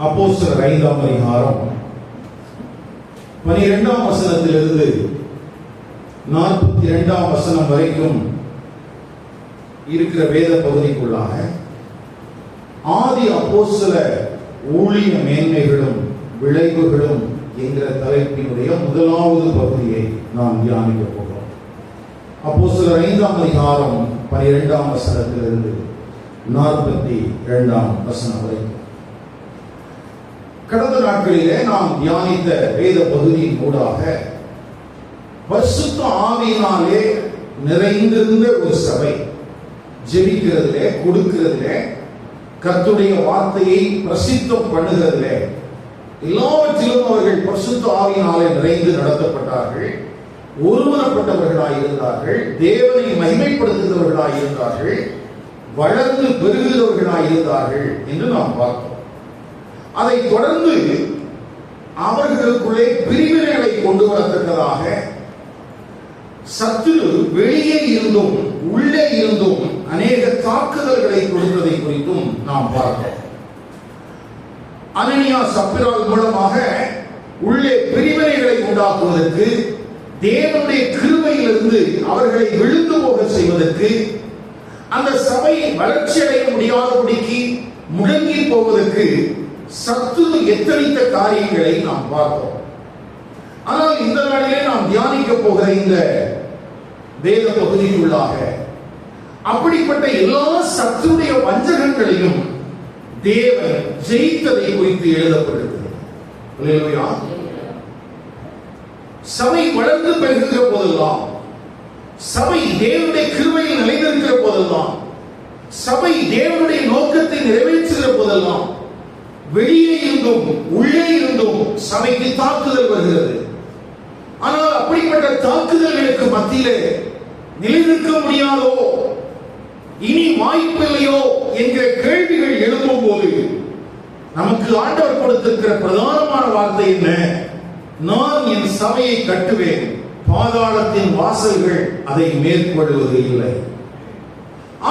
அப்போஸ்தலர் 5ஆம் அதிகாரம் 12ஆம் வசனத்திலிருந்து 42ஆம் வசனம் வரைக்கும் இருக்கிற வேத பகுதிக்குள்ளாக ஆதி அப்போஸ்தல ஊழிய மேன்மைகளும் விளைவுகளும் என்கிற தலைப்பினுடைய முதலாவது பகுதியை நாம் தியானிக்க போகிறோம். அப்போஸ்தலர் 5ஆம் அதிகாரம் 12ஆம் வசனத்திலிருந்து 42ஆம் வசனம் வரைக்கும். கடந்த நாட்களிலே நாம் தியானித்த வேத பகுதியின் ஊடாக பரிசுத்த ஆவியினாலே நிறைந்திருந்த ஒரு சபை ஜெபிக்கிறதிலே, கொடுக்கிறதிலே, கர்த்தருடைய வார்த்தையை பிரசித்தம் பண்ணுகிறதிலே, எல்லாவற்றிலும் அவர்கள் பரிசுத்த ஆவியினாலே நிறைந்து நடத்தப்பட்டார்கள். ஒருமனப்பட்டவர்களாய் இருந்தார்கள், தேவனை மகிமைப்படுத்துகிறவர்களாய் இருந்தார்கள், வளர்ந்து பெருகுகிறவர்களாய் இருந்தார்கள் என்று நாம் பார்த்தோம். அதை தொடர்ந்து அவர்களுக்குள்ளே பிரிவினைகளை கொண்டு வரத்தக்கதாக சத்துரு வெளியே இருந்தும் உள்ளே இருந்தும் அநேக தாக்குதல்களை கொடுத்ததை குறித்தும் நாம் பார்த்தோம். அனனியா சப்பிரால் மூலமாக உள்ளே பிரிவினைகளை உண்டாக்குவதற்கு, தேவனுடைய கிருபையிலிருந்து அவர்களை விழுந்து போக செய்வதற்கு, அந்த சபை வளர்ச்சி அடைய முடியாதபடிக்கு முடங்கி போவதற்கு சத்துரு எத்தனித்த காரியங்களை நாம் பார்த்தோம். ஆனால் இந்த நாளிலே நாம் தியானிக்க போகிற இந்த வேத பகுதிக்குள்ளாக அப்படிப்பட்ட எல்லா சத்துருடைய வஞ்சகங்களையும் தேவன் ஜெயித்ததை குறித்து எழுதப்பட்டிருக்கிறது. சபை வளர்ந்து பெறுகிற போதெல்லாம், சபை தேவனுடைய கிருபையில் நிலைநிற்கிற போதெல்லாம், சபை தேவனுடைய நோக்கத்தை நிறைவேற்றுகிற போதெல்லாம் வெளியே இருந்தும் உள்ளே இருந்தும் சபைக்கு தாக்குதல் வருகிறது. ஆனால் அப்படிப்பட்ட தாக்குதல்களுக்கு மத்தியிலே நிலைநிற்க முடியாதோ, இனி வாய்ப்பில்லையோ என்கிற கேள்விகள் எழும்பும் போது நமக்கு ஆண்டவர் கொடுத்திருக்கிற பிரதானமான வார்த்தை என்ன? நான் என் சபையை கட்டுவேன், பாதாளத்தின் வாசல்கள் அதை மேற்கொள்வது இல்லை.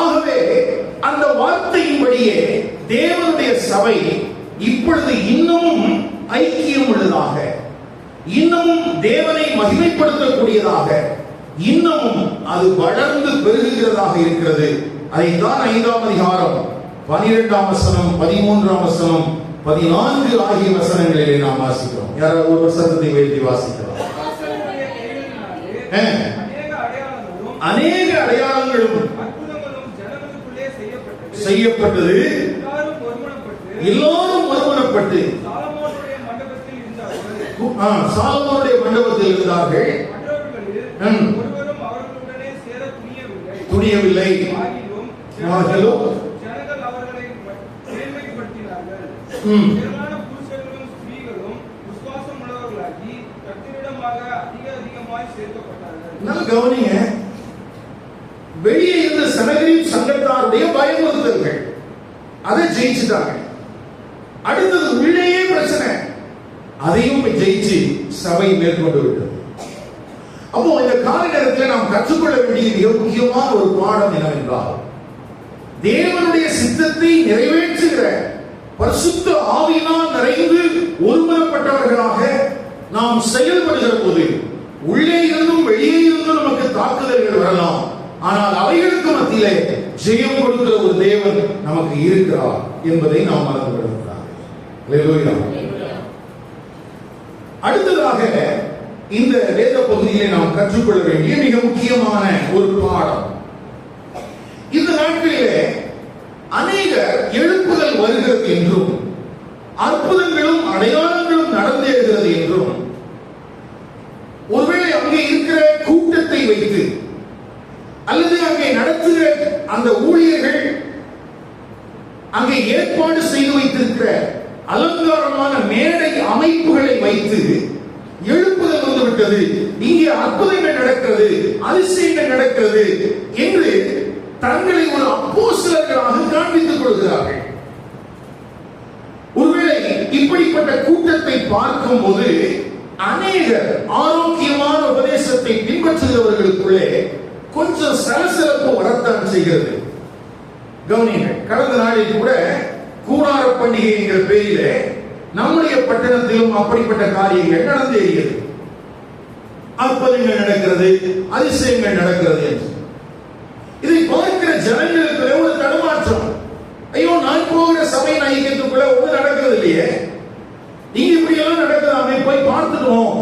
ஆகவே அந்த வார்த்தையின்படியே தேவனுடைய சபை இப்பொழுது இன்னமும் ஐக்கியம் உள்ளதாக, இன்னமும் தேவனை மகிமைப்படுத்தக்கூடியதாக, இன்னமும் அது வளர்ந்து பெருகுகிறதாக இருக்கிறது. அதைத்தான் 5ஆம் அதிகாரம் 12ஆம் வசனம், 13ஆம் வசனம், 14 ஆகிய வசனங்களிலே நாம் வாசிக்கிறோம். யாராவது ஒரு வசனத்தை வைத்து வாசிக்கலாம். அநேக அடையாளங்களும் செய்யப்பட்டது, எல்லாரும் ஒருமனப்பட்டு சாலமோனுடைய மண்டபத்தில் இருந்தார்கள். துணியவில்லை, கவனிங்க. வெளியே இருந்த சனகரிப் சங்கத்தாருடைய பயமுறுத்தல்கள், அதை ஜெயிச்சுட்டாங்க. அடுத்தது உள்ளேயே பிரச்சனை, அதையும் ஜெயிச்சு சபை மேற்கொண்டு விட்டது. அப்போ இந்த கால நேரத்தில் நாம் கற்றுக்கொள்ள வேண்டிய மிக முக்கியமான ஒரு பாடம் என்னவென்றால், தேவனுடைய சித்தத்தை நிறைவேற்றுகிற பரிசுத்த ஆவியினால் நிறைந்து ஒருமனப்பட்டவர்களாக நாம் செயல்படுகிற போது உள்ளே இருந்தும் வெளியே இருந்தும் நமக்கு தாக்குதல்கள் வரலாம். ஆனால் அவைகளுக்கு மத்தியிலே ஜெயம் கொடுக்கிற ஒரு தேவன் நமக்கு இருக்கிறார் என்பதை நாம் மறந்து விடக்கூடாது. அடுத்ததாக இந்த வேத பகுதியிலே நாம் கற்றுக்கொள்ள வேண்டிய மிக முக்கியமான ஒரு பாடம், இந்த நாட்களிலே அநேக எழுப்புதல் வருகிறது என்றும், அற்புதங்களும் அடையாளங்களும் நடந்தேறுகிறது என்றும், ஒருவேளை அங்கே இருக்கிற கூட்டத்தை வைத்து அல்லது அங்கே நடத்துகிற அந்த ஊழியர்கள் அங்கே ஏற்பாடு செய்து வைத்திருக்கிற அலங்காரமான மேடை அமைப்புகளை வைத்து எழுப்புதல் வந்துவிட்டது, இங்கே அற்புதங்கள் நடக்கிறது, அதிசயங்கள் நடக்கிறது என்று தங்களை ஒரு அப்போஸ்தலர்களாக காண்பித்துக் கொள்கிறார்கள். ஒருவேளை இப்படிப்பட்ட கூட்டத்தை பார்க்கும் போது அநேக ஆரோக்கியமான உபதேசத்தை பின்பற்றுகிறவர்களுக்குள்ளே கொஞ்சம் சலசலப்பு வரத்தான் செய்கிறது. கவனிங்கள், கடந்த நாளில் கூட கூடார பண்டிகை என்கிற பெயரிலே நம்முடைய பட்டணத்திலும் அப்படிப்பட்ட காரியங்கள் நடந்தேறியது. அற்புதங்கள் நடக்கிறது, அதிசயங்கள் நடக்கிறது என்று இதை பார்க்கிற ஜனங்களுக்கு ஒரு தடுமாற்றம். ஐயோ, நான் போகிற சபை ஐக்கியத்துக்குள்ள ஒண்ணு நடக்கிறது இல்லையே, இங்க இப்படி எல்லாம் நடக்குதாமே, போய் பார்த்துட்டோம்.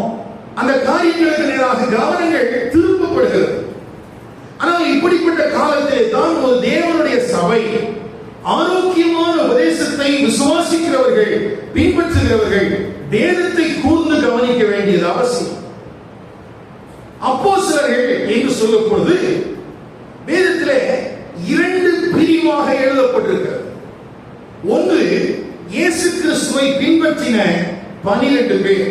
அந்த காரியங்களுக்கு நேராக கவனங்கள் திருப்பப்படுகிறது. ஆனால் இப்படிப்பட்ட காலத்திலே தான் ஒரு தேவனுடைய சபை ஆரோக்கியமான உபதேசத்தை விசுவாசிக்கிறவர்கள், பின்பற்றுகிறவர்கள் வேதத்தை கூர்ந்து கவனிக்க வேண்டியது அவசியம். அப்போஸ்தலர்கள் என்று சொல்லப்படுவது வேதத்திலே இரண்டு பிரிவாக எழுதப்பட்டிருக்கிறது. ஒன்று இயேசு கிறிஸ்துவை பின்பற்றின 12 பேர்,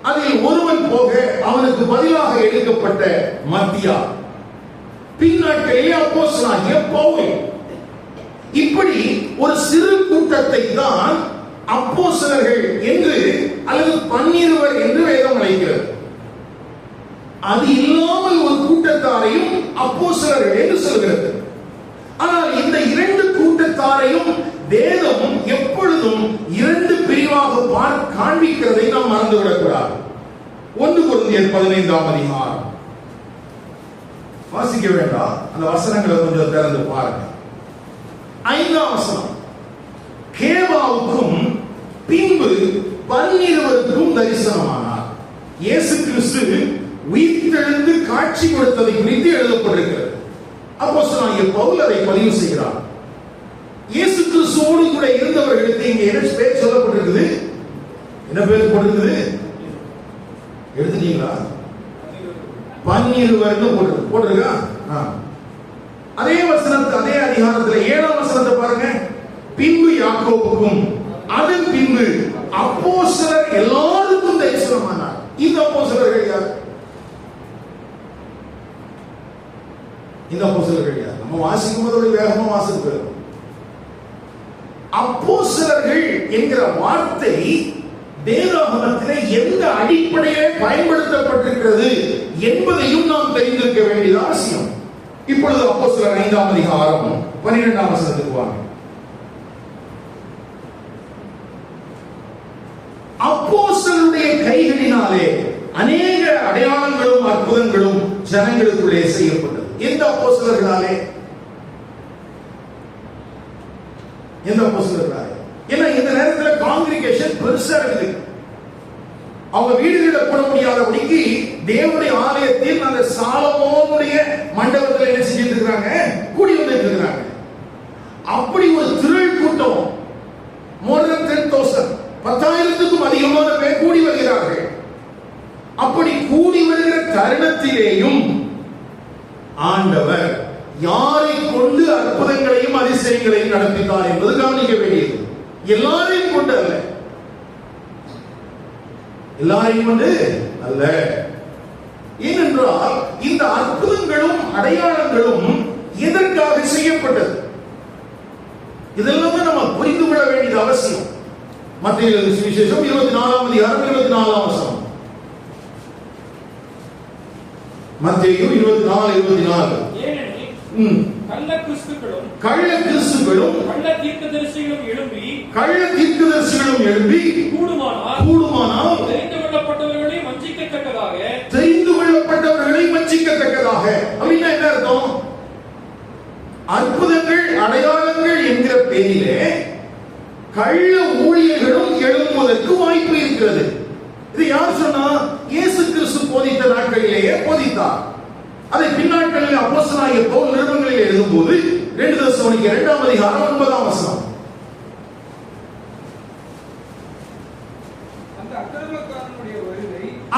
அதில் ஒருவன் போக அவனுக்கு பதிலாக எடுக்கப்பட்ட மத்தியா, பின்னாட்களிலே அப்போஸ்தலனாகிய பவுல். இப்படி ஒரு சிறு கூட்டத்தை தான் அப்போஸ்தலர்கள் என்று அல்லது 12 என்று வேதம் அழைக்கிறது. அது இல்லாமல் ஒரு கூட்டத்தாரையும் அப்போஸ்தலர்கள் என்று சொல்கிறது. ஆனால் இந்த இரண்டு கூட்டத்தாரையும் வேதம் எப்பொழுதும் இரண்டு பிரிவாக காண்பிக்கிறதை நாம் மறந்துவிடக்கூடாது. 1 கொரிந்தியர் 15ஆம் அதிகாரம் வாசிக்க வேண்டாம், அந்த வசனங்களை கொஞ்சம் திறந்து பாருங்க. 5ஆம் வசனம், கேபாவுக்கும் பின்பு 12 தரிசனமானார். இயேசு கிறிஸ்து உயிர்த்தெழுந்து காட்சி கொடுத்ததை குறித்து எழுதப்பட்டிருக்கிறது. அப்போஸ்தலனாகிய பவுல் அதை பதிவு செய்கிறார். இயேசு கிறிஸ்துவோடு கூட இருந்தவர்களுக்கு இங்கே என்ன பேர் சொல்லப்பட்டிருக்குது? என்ன பேர் போட்டிருக்குது? எடுத்துட்டீங்களா? 12 போட்டிருக்கா? அதே வசனத்தை, அதே அதிகாரத்தில் 7ஆம் வசனத்தை பாருங்க. பின்பு யாக்கோபுக்கும் அதன் பின்பு அப்போஸ்தலர் எல்லாருக்கும் தரிசனமானார். இந்த அப்போஸ்தலர்கள் யார்? இந்த அப்போஸ்தலர்கள் யார்? நம்ம வாசிக்கும் போது வேகமா வாசிக்கிறோம். அப்போஸ்தலர்கள் என்கிற வார்த்தை வேதாகமத்திலே எந்த அடிப்படையிலே பயன்படுத்தப்பட்டிருக்கிறது என்பதையும் நாம் தெரிந்திருக்க வேண்டியது அவசியம். இப்பொழுது அப்போஸ்தலர் 5ஆம் அதிகாரம் 12ஆம் வசனத்துக்கு வாங்க. அப்போஸ்தலருடைய கைகளினாலே அநேக அடையாளங்களும் அற்புதங்களும் ஜனங்களுக்குள்ளே செய்யப்பட்டது. எந்த அப்போஸ்தலர்களாலே? எந்த அப்போஸ்தலர்களாலே? ஏன்னா இந்த நேரத்தில் காங்கிரிகேஷன் பெருசா இருக்குது. அவங்க வீடுகளில் போட முடியாதபடிக்கு தேவனுடைய ஆலயத்தில் அந்த சாலமோனுடைய மண்டபத்தில் என்ன செஞ்சிட்டு இருக்காங்க? கூடி வந்துட்டு இருக்காங்க. அப்படி ஒரு திரள் கூட்டம், more than 10,000, 10,000க்கும் அதிகமான பேர் கூடி வருகிறார்கள். அப்படி கூடி வருகிற தருணத்திலேயும் ஆண்டவர் யாரை கொண்டு அற்புதங்களையும் அதிசயங்களையும் நடத்தினார் என்பது கவனிக்க வேண்டியது. எல்லாரையும் கொண்டு அல்ல, எல்லாரையும் கொண்டு அல்ல. ஏனென்றால் இந்த அற்புதங்களும் அடையாளங்களும் எதற்காக செய்யப்பட்டது? இதெல்லாம் நம்ம புரிந்து கொள்ள வேண்டியது அவசியம். மத்தேயு சுவிசேஷம் 24ஆம் அதிகாரம் 24ஆம் வசனம். மத்தேயு 24:24. கள்ள கிறிஸ்துக்களும் கள்ள தீர்க்கதரிசிகளும் எழும்பி கூடுமானால் தெரிந்து கொள்ளப்பட்டவர்களை வஞ்சிக்கத்தக்கதாக. அப்படின்னா என்ன அர்த்தம்? அற்புதங்கள் அடையாளங்கள் என்கிற பெயரிலே கள்ள ஊழியர்களும் எழும்புவதற்கு வாய்ப்பு இருக்கிறது. இது யார் சொன்னா? இயேசு கிறிஸ்து போதித்த நாட்களிலேயே போதித்தார். அதை பின்னாட்களில் அப்போஸ்தலனாகிய பவுல் நிருபங்களில் எழுதும்போது 2 தெசலோனிக்கே 2ஆம் அதிகாரம் 9ஆம் வசனம், அந்த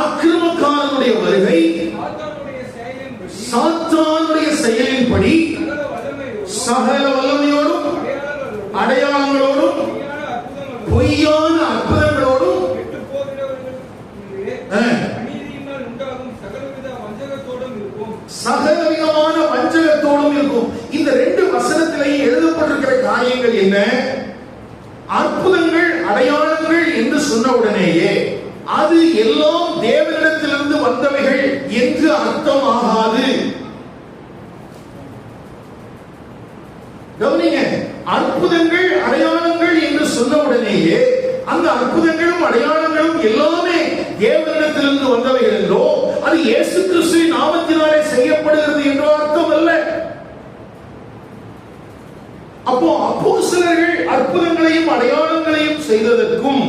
அக்கிரமக்காரனுடைய வருகை சாத்தானுடைய செயலின்படி சகல வல்லமையோடும் அடையாளங்களோடும் பொய்யான அற்புதங்களோடும் சகலவிதமான வஞ்சகத்தோடும் இருக்கும். இந்த 2 வசனத்திலேயே எழுதப்பட்டிருக்கிற காரியங்கள் என்ன? அற்புதங்கள் அடையாளங்கள் என்று சொன்ன உடனேயே அது எல்லாம் தேவனிடத்திலிருந்து வந்தவைகள் என்று அர்த்தம் ஆகாது. கவனிங்க, அற்புதங்கள் அடையாளங்கள் என்று சொன்ன உடனேயே அந்த அற்புதங்களும் அடையாளங்களும் எல்லாமே தேவனிடத்திலிருந்து வந்தவைகள் என்றோ அது இயேசு கிறிஸ்துவின் நாமத்தினாலே செய்யப்படுகிறது என்றோ அர்த்தம் அல்ல. அப்போ அப்போஸ்தலர்கள் அற்புதங்களையும் அடையாளங்களையும் செய்ததற்கும்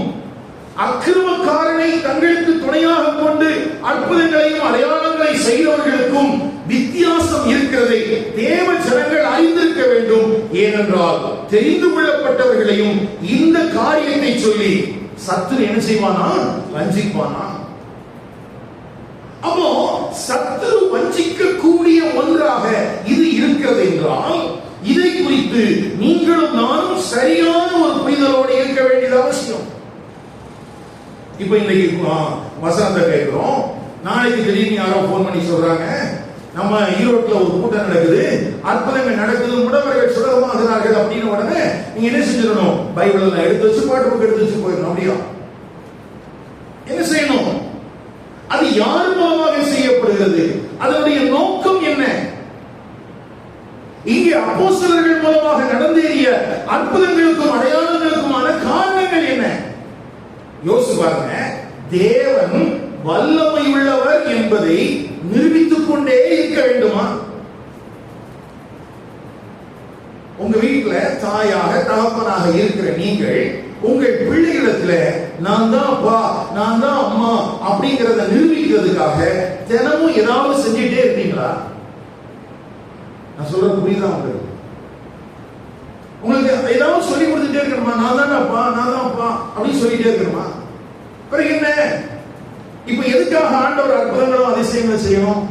அக்கிரமக்காரனை தங்களுக்கு துணையாக கொண்டு அற்புதங்களையும் அடையாளங்களை செய்தவர்களுக்கும் வித்தியாசம் இருக்கிறதை தேவ ஜனங்கள் அறிந்திருக்க வேண்டும். ஏனென்றால் தெரிந்து கொள்ளப்பட்டவர்களையும் இந்த காரியத்தை சொல்லி சத்துரு என்ன செய்வானா? வஞ்சிப்பானா? அப்போ சத்துரு வஞ்சிக்க கூடிய ஒன்றாக இது இருக்கிறது என்றால் இதை குறித்து நீங்களும் நானும் சரியான ஒரு புரிதலோடு இருக்க வேண்டியது அவசியம். இப்ப இன்னைக்கு வசனத்தை கேட்கிறோம், நாளைக்கு திடீர்னு யாரோ போன் பண்ணி சொல்றாங்க நம்ம ஈரோட்ல ஒரு கூட்டம் நடக்குது, அற்புதங்கள் நடக்குது, முடவர்கள் சுலபமாகிறார்கள் அப்படின்னு உடனே நீங்க என்ன செஞ்சிடணும்? பைபிள் எடுத்து வச்சு பாட்டு புக் எடுத்து வச்சு போயிடணும். அப்படியா? என்ன செய்யணும்? அது யார் மூலமாக செய்யப்படுகிறது? அதனுடைய நோக்கம் என்ன? இங்கே அப்போஸ்தலர்கள் மூலமாக நடந்தேறிய அற்புதங்களுக்கும் அடையாளங்களுக்குமான காரணங்கள் என்ன? யோசிச்சு பாருங்க. தேவன் வல்லமை உள்ளவர் என்பதை நிரூபித்துக் கொண்டே இருக்க வேண்டுமா? உங்க வீட்டுல தாயாக தகப்பனாக இருக்கிற நீங்கள் உங்கள் பிள்ளைகளிடத்துல நான் தான் அப்பா, நான் தான் அம்மா அப்படிங்கறத நிரூபிக்கிறதுக்காக தினமும் ஏதாவது செஞ்சுட்டே இருப்பீங்களா? நான் சொல்றது புரியுதா உங்களுக்கு? உங்களுக்கு ஏதாவது சொல்லி கொடுத்துட்டே இருக்கணுமா? நான் தான் அப்பா, நான் தான் அப்பா அப்படின்னு சொல்லிட்டே இருக்கணுமா? பிறகு என்ன? இப்ப எதுக்காக ஆண்டவர் அற்புதங்களும் அதிசயங்களும் செய்யணும்?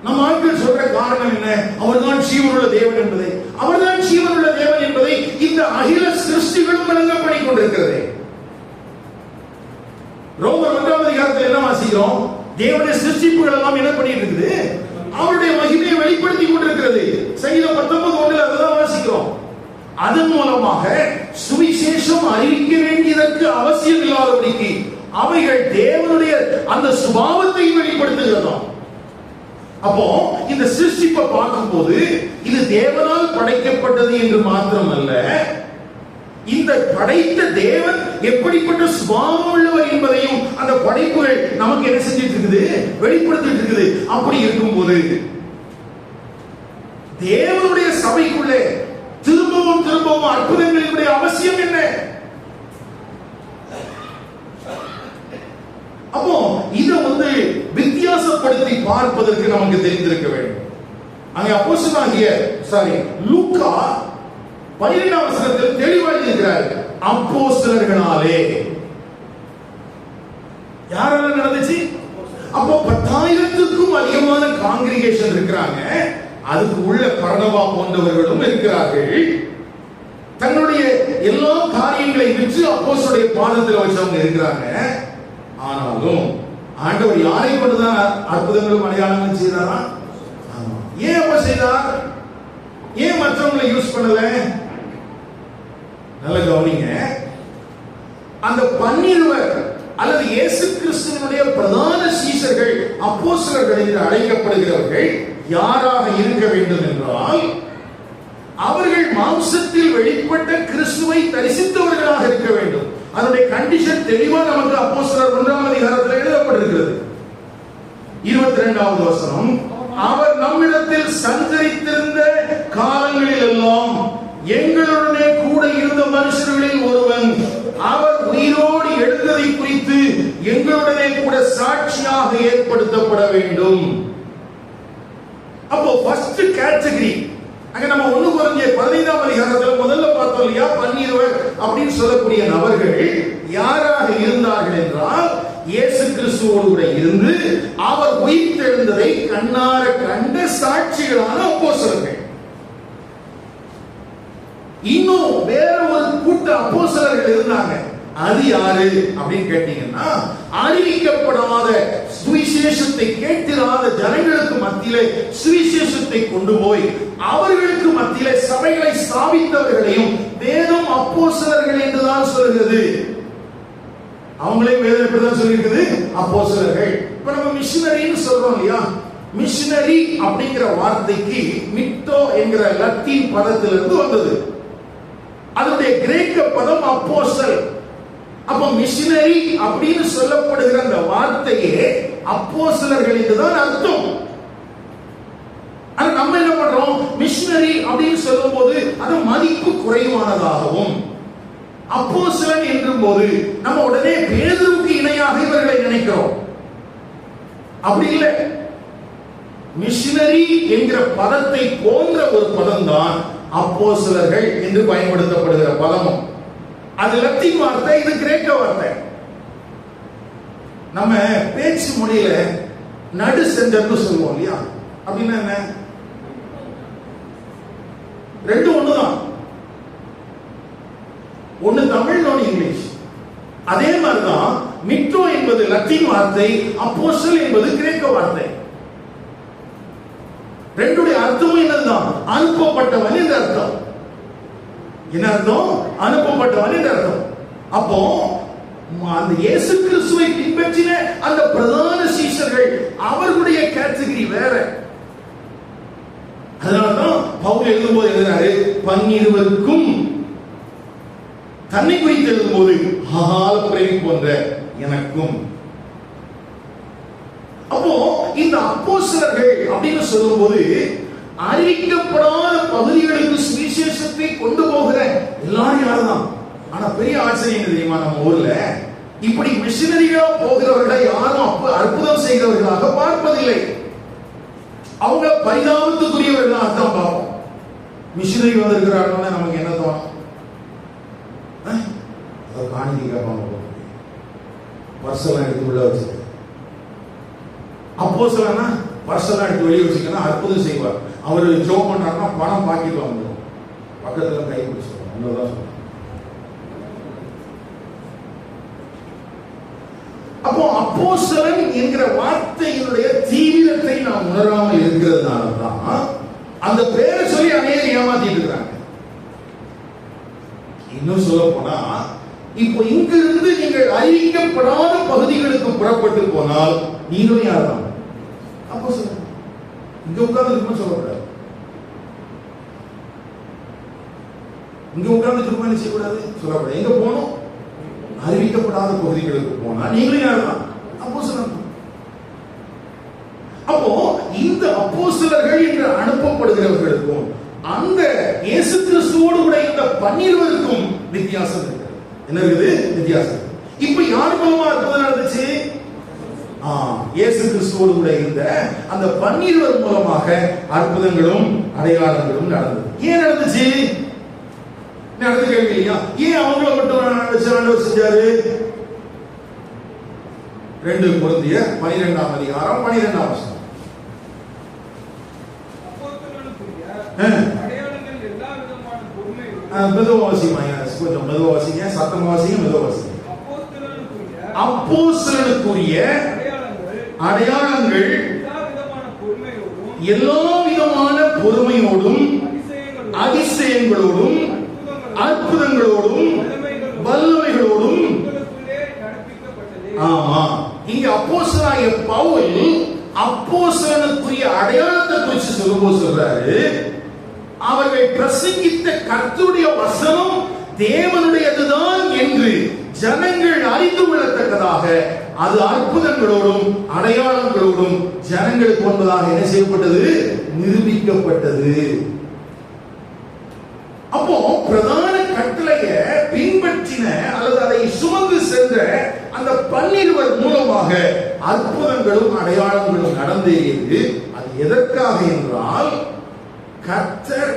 நம்ம ஆட்கள் சொல்ற காரணம் என்ன? அவர்தான் ஜீவனுள்ள தேவன் என்பதை, அவர்தான் ஜீவனுள்ள தேவன் என்பதை இந்த அகில சிருஷ்டிகளும் விளங்கப்படிக் கொண்டிருக்கிறது. ரோமர் 1ஆம் அதிகாரத்தில் என்ன வாசிக்கிறோம்? தேவனுடைய சிருஷ்டிப்புகள் எல்லாம் என்ன பண்ணிட்டு இருக்குது? அவருடைய மகிமையை வெளிப்படுத்தி கொண்டிருக்கிறது. சங்கீதம் 19:1 அதுதான் வாசிக்கிறோம். அதன் மூலமாக சுவிசேஷம் அறிவிக்க வேண்டியதற்கு அவசியம் இல்லாதபடிக்கு அவைகள் தேவனுடைய அந்த சுபாவத்தை வெளிப்படுத்துகிறதாம். அப்போ இந்த சிருஷ்டிப்பை பார்க்கும்போது இது தேவனால் படைக்கப்பட்டது என்று மாத்திரமல்ல, இந்த படைத்த தேவன் எப்படிப்பட்ட சுபாவம் உள்ளவர் என்பதையும் அந்த படைப்புகள் நமக்கு என்ன செஞ்சிட்டு இருக்குது? வெளிப்படுத்திட்டு இருக்குது. அப்படி இருக்கும்போது தேவனுடைய சபைக்குள்ளே திரும்பவும் திரும்பவும் அற்புதங்களினுடைய அவசியம் என்ன? அப்போ இத வித்தியாசப்படுத்தி பார்ப்பதற்கு நமக்கு தெரிந்திருக்க வேண்டும். அங்கே அப்போஸ்தலனாகிய லூக்கா 12ஆம் வசனத்தில் தெளிவாக இருக்கிறார். அப்போஸ்தலர்களாலே யாரால நடந்துச்சு? அப்போ 10,000க்கும் அதிகமான காங்கிரிகேஷன் இருக்கிறாங்க. அதுக்கு உள்ள பர்னபா போன்றவர்களும் இருக்கிறார்கள். தங்களுடைய எல்லா காரியங்களை விற்று அப்போஸ்தலருடைய பாதத்தில் வச்சவங்க இருக்கிறாங்க. ஆனாலும் ஆண்டவர் யாரை கொண்டுதான் அற்புதங்களும் அடையாளங்களும் செய்தாரா? ஏன் அப்ப செய்தார்? ஏன் மற்றவங்களை யூஸ் பண்ணல? நல்ல கவனிங்க. அந்த 12 அல்லது இயேசு கிறிஸ்துவினுடைய பிரதான சீஷர்கள் அப்போஸ்தலர்கள் என்று அழைக்கப்படுகிறவர்கள் யாராக இருக்க வேண்டும் என்றால், அவர்கள் மாம்சத்தில் வெளிப்பட்ட கிறிஸ்துவை தரிசித்தவர்களாக இருக்க வேண்டும். அதனுடைய கண்டிஷன் தெளிவா நமக்கு அப்போஸ்தலர் 1ஆம் அதிகாரத்தில் எழுதப்பட்டிருக்கிறது. 22வது வசனம், அவர் நம்மிடத்தில் சஞ்சரித்திருந்த காலங்களில் எல்லாம் எங்களுடனே கூட இருந்த மனுஷர்களில் ஒருவன், அவர் உயிரோடு எழுந்ததை குறித்து எங்களுடனே கூட சாட்சியாக ஏற்படுத்தப்பட வேண்டும். அப்போ ஃபர்ஸ்ட் கேட்டகரி அங்க நம்ம 1 கொரிந்தியர் 15ஆம் அதிகாரத்தில் முதல்ல பார்த்தோம் இல்லையா? 12 அப்படின்னு சொல்லக்கூடிய நபர்கள் யாராக இருந்தார்கள் என்றால், இயேசு கிறிஸ்துவோடு கூட இருந்து அவர் உயிர்த்தெழுந்ததை கண்ணார கண்ட சாட்சிகளான அப்போஸ்தலர்கள். இன்னும் வேற ஒரு கூட்ட அப்போஸ்தலர்கள் இருந்தாங்க. அது யாரு அப்படின்னு கேட்டீங்கன்னா, அறிவிக்கப்படாத சுவிசேஷத்தை கேட்டிராத ஜனங்களுக்கு மத்தியிலே சுவிசேஷத்தை கொண்டு போய் அவர்களுக்கு மத்தியிலே சபைகளை ஸ்தாபித்தவர்களையும் வேதம் அப்போஸ்தலர்கள் என்றுதான் சொல்கிறது. அவங்களே வேதம் எப்படிதான் சொல்லியிருக்குது? அப்போஸ்தலர்கள். இப்ப நம்ம மிஷனரின்னு சொல்றோம் இல்லையா? மிஷனரி அப்படிங்கிற வார்த்தைக்கு மிட்டோ என்கிற லத்தீன் பதத்திலிருந்து வந்தது. அதனுடைய கிரேக்க பதம் அப்போஸ்தல். அப்ப மிஷனரி அப்படின்னு சொல்லப்படுகிற அந்த வார்த்தையே அப்போஸ்தலர்கள் என்றுதான் அர்த்தம். ஆனா நம்ம என்ன பண்றோம், மிஷனரி அப்படின்னு சொல்லும் போது அது மதிப்பு குறைவானதாகவும், அப்போஸ்தலன் என்றும் போது நம்ம உடனே பேதுருவுக்கு இணையாக இவர்களை நினைக்கிறோம். அப்படி இல்லை. மிஷனரி என்கிற பதத்தை போன்ற ஒரு பதம் தான் அப்போஸ்தலர்கள் என்று பயன்படுத்தப்படுகிற பதமும். அது லத்தீன் வார்த்தை, இது கிரேக்க வார்த்தை. நம்ம பேச்சு மொழியில நடு சென்டர்னு சொல்லுவோம் இல்லையா? அப்படின்னா என்ன? ரெண்டு ஒண்ணுதான். ஒன்னு தமிழ், ஒன்னு இங்கிலீஷ். அதே மாதிரிதான் மிட்டோ என்பது லத்தீன் வார்த்தை, அப்போஸ்தல் என்பது கிரேக்க வார்த்தை. ரெண்டுடைய அர்த்தமும் என்னதுதான்? அனுப்பப்பட்டவன் என்ற அர்த்தம். என்ன அர்த்தம்? அனுப்பப்பட்டவன் என்ற அர்த்தம். அப்போ அந்த இயேசு கிறிஸ்துவை பின்பற்றின அந்த பிரதான சீஷர்கள் அவர்களுடைய கேட்டகரி வேற. அதனாலதான் பவுல் எழுதும்போது எழுதினாரு, 12 தன்னை குறித்து எழுதும்போது ஆகாலப்பிறவி போன்ற எனக்கும். அப்போ இந்த அப்போஸ்தலர்கள் அப்படின்னு சொல்லும்போது அறிவிக்கப்படாத பகுதிகளுக்கு சுவிசேஷத்தை கொண்டு போகிற எல்லாரும் யாருதான். ஆனா பெரிய ஆச்சரியம் தெரியுமா, நம்ம ஊர்ல இப்படி மிஷனரியா போகிறவர்களை யாரும் அப்ப அற்புதம் செய்கிறவர்களாக பார்ப்பதில்லை. அவங்க பரிதாபத்துக்குரியவர்களாக தான் பார்ப்போம். மிஷனரி வந்திருக்கிறார்கள் நமக்கு என்ன தோணும்? அதை காணிக்கை கேட்பாங்க, பர்செல்லாம் எடுத்து உள்ள வச்சு. அப்போஸ்தலனா பர்செல்லாம் எடுத்து வெளியே வச்சுக்கணும், அற்புதம் செய்வார். அவர் ஜோம் பண்றாருன்னா பணம் பாக்கெட்ல வந்துடும், பக்கத்துல கை பிடிச்சிருவோம். அவ்வளவுதான் சொல்றேன். அப்போ அப்போஸ்தலன் என்கிற வார்த்தையினுடைய தீவிரத்தை நாம் உணராமல் இருக்கிறதுனால தான் அந்த பேரை சொல்லி அநேகர் ஏமாத்திட்டு இருக்காங்க. இன்னும் சொல்ல போனா, இப்போ இங்கிருந்து நீங்கள் அறிவிக்கப்படாத பகுதிகளுக்கு புறப்பட்டு போனால் நீங்களும் யார்தான்? அப்போஸ்தலன். இங்க உட்கார்ந்து இருக்கும் சொல்லக்கூடாது, இங்க உட்கார்ந்து இருக்கும் செய்யக்கூடாது சொல்லக்கூடாது. எங்க போனோம்? அறிவிக்கப்படாத பகுதிகளுக்கு போனா நீங்களும் யார்தான்? அப்போஸ்தலன். அப்போ இந்த அப்போஸ்தலர்கள் என்று அனுப்பப்படுகிறவர்களுக்கும் அந்த இயேசு கிறிஸ்துவோடு கூட இந்த 12 வித்தியாசம் இருக்கு. என்ன இருக்குது? வித்தியாசம். இப்ப யார் மூலமா அற்புதம் நடந்துச்சு? இயேசு கிறிஸ்துவோடு கூட இருந்த அந்த 12 மூலமாக அற்புதங்களும் அடையாளங்களும் நடந்தது. ஏன் நடந்துச்சு? நடந்து கேள்வி இல்லையா? ஏன் அவங்கள மட்டும் ஆண்டவர் செஞ்சாரு? 2 கொரிந்தியர் 12ஆம் அதிகாரம் 12ஆம் வசனம். கொஞ்சம் மெதுவாசிங்க, சத்தமாசிங்க, மெதுவாசிங்க. அப்போஸ்தலனுக்குரிய அடையாளங்கள் எல்லா விதமான பொறுமையோடும் அதிசயங்களோடும் அற்புதங்களோடும் வல்லமைகளோடும். ஆமா, இங்க அப்போஸ்தலனாகிய பவுல் அப்போஸ்தலனுக்குரிய அடையாளத்தை குறித்து சொல்லும்போது சொல்றாரு, அவர்கள் பிரசங்கித்த கர்த்தருடைய வசனம் தேவனுடையதுதான் என்று ஜனங்கள் அறிந்து கொள்ளத்தக்கதாக அது அற்புதங்களோடும் அடையாளங்களோடும் ஜனங்களுக்கு முன்பதாக என்ன செய்யப்பட்டது? நிரூபிக்கப்பட்டது. அப்போ பிரதான கட்டளையை பின்பற்றின அல்லது அதை சுமந்து சென்ற அந்த 12 மூலமாக அற்புதங்களும் அடையாளங்களும் நடந்தேறியது. அது எதற்காக என்றால், கர்த்தர்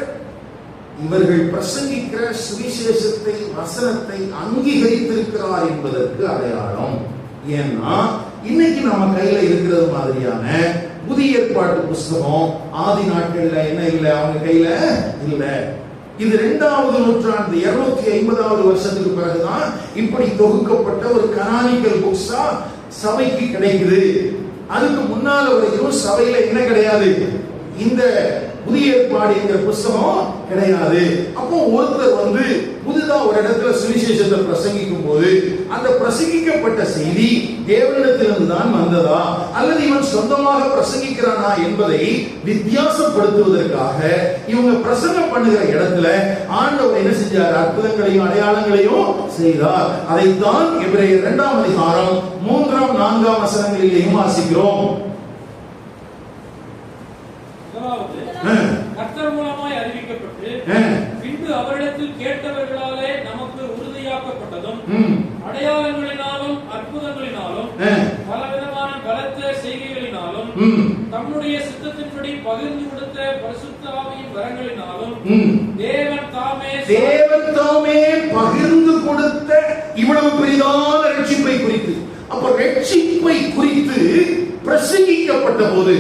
இவர்கள் பிரசங்கிக்கிற சுவிசேஷத்தை, வசனத்தை அங்கீகரித்திருக்கிறார் என்பதற்கு அடையாளம். ஏன்னா இன்னைக்கு நம்ம கையில இருக்கிறது மாதிரியான புதிய ஏற்பாட்டு புஸ்தகம் ஆதி நாட்கள்ல என்ன இல்ல, அவங்க கையில இல்ல. இது 2வது நூற்றாண்டு 250வது வருஷத்துக்கு பிறகுதான் இப்படி தொகுக்கப்பட்ட ஒரு கனானிக்கல் புக்ஸா சபைக்கு கிடைக்குது. அதுக்கு முன்னால வரைக்கும் சபையில என்ன கிடையாது? இந்த புதிய ஏற்பாடு என்கிற புஸ்தகம் கிடையாது. அப்போ ஒருத்தர் புதிதா ஒரு இடத்துல சுவிசேஷத்தை பிரசங்கிக்கும் போது அந்த பிரசங்கிக்கப்பட்ட செய்தி தேவனிடத்திலிருந்து தான் வந்ததா அல்லது இவன் சொந்தமாக பிரசங்கிக்கிறானா என்பதை வித்தியாசப்படுத்துவதற்காக இவங்க பிரசங்கம் பண்ணுகிற இடத்துல ஆண்டவர் என்ன செஞ்சார்? அற்புதங்களையும் அடையாளங்களையும் செய்தார். அதைத்தான் எபிரேயர் 2ஆம் அதிகாரம் 3ஆம் 4ஆம் வசனங்களிலேயும் வாசிக்கிறோம். கர்த்தர் மூலமாய் அறிவிக்கப்பட்டு பின்பு அவரிடத்தில் கேட்டவர்களாலே நமக்கு உறுதியாக்கப்பட்டதும் அடையாளங்களினாலும் அற்புதங்களினாலும் பலவிதமான பலத்த செய்கைகளினாலும் தம்முடைய சித்தத்தின்படி பகிர்ந்து கொடுத்த பரிசுத்த ஆவியின் வரங்களினாலும் தேவன் தாமே பகிர்ந்து கொடுத்த இவ்வளவு பெரிதான ரட்சிப்பை குறித்து, அப்ப ரட்சிப்பை குறித்து பிரசங்கிக்கப்பட்ட போது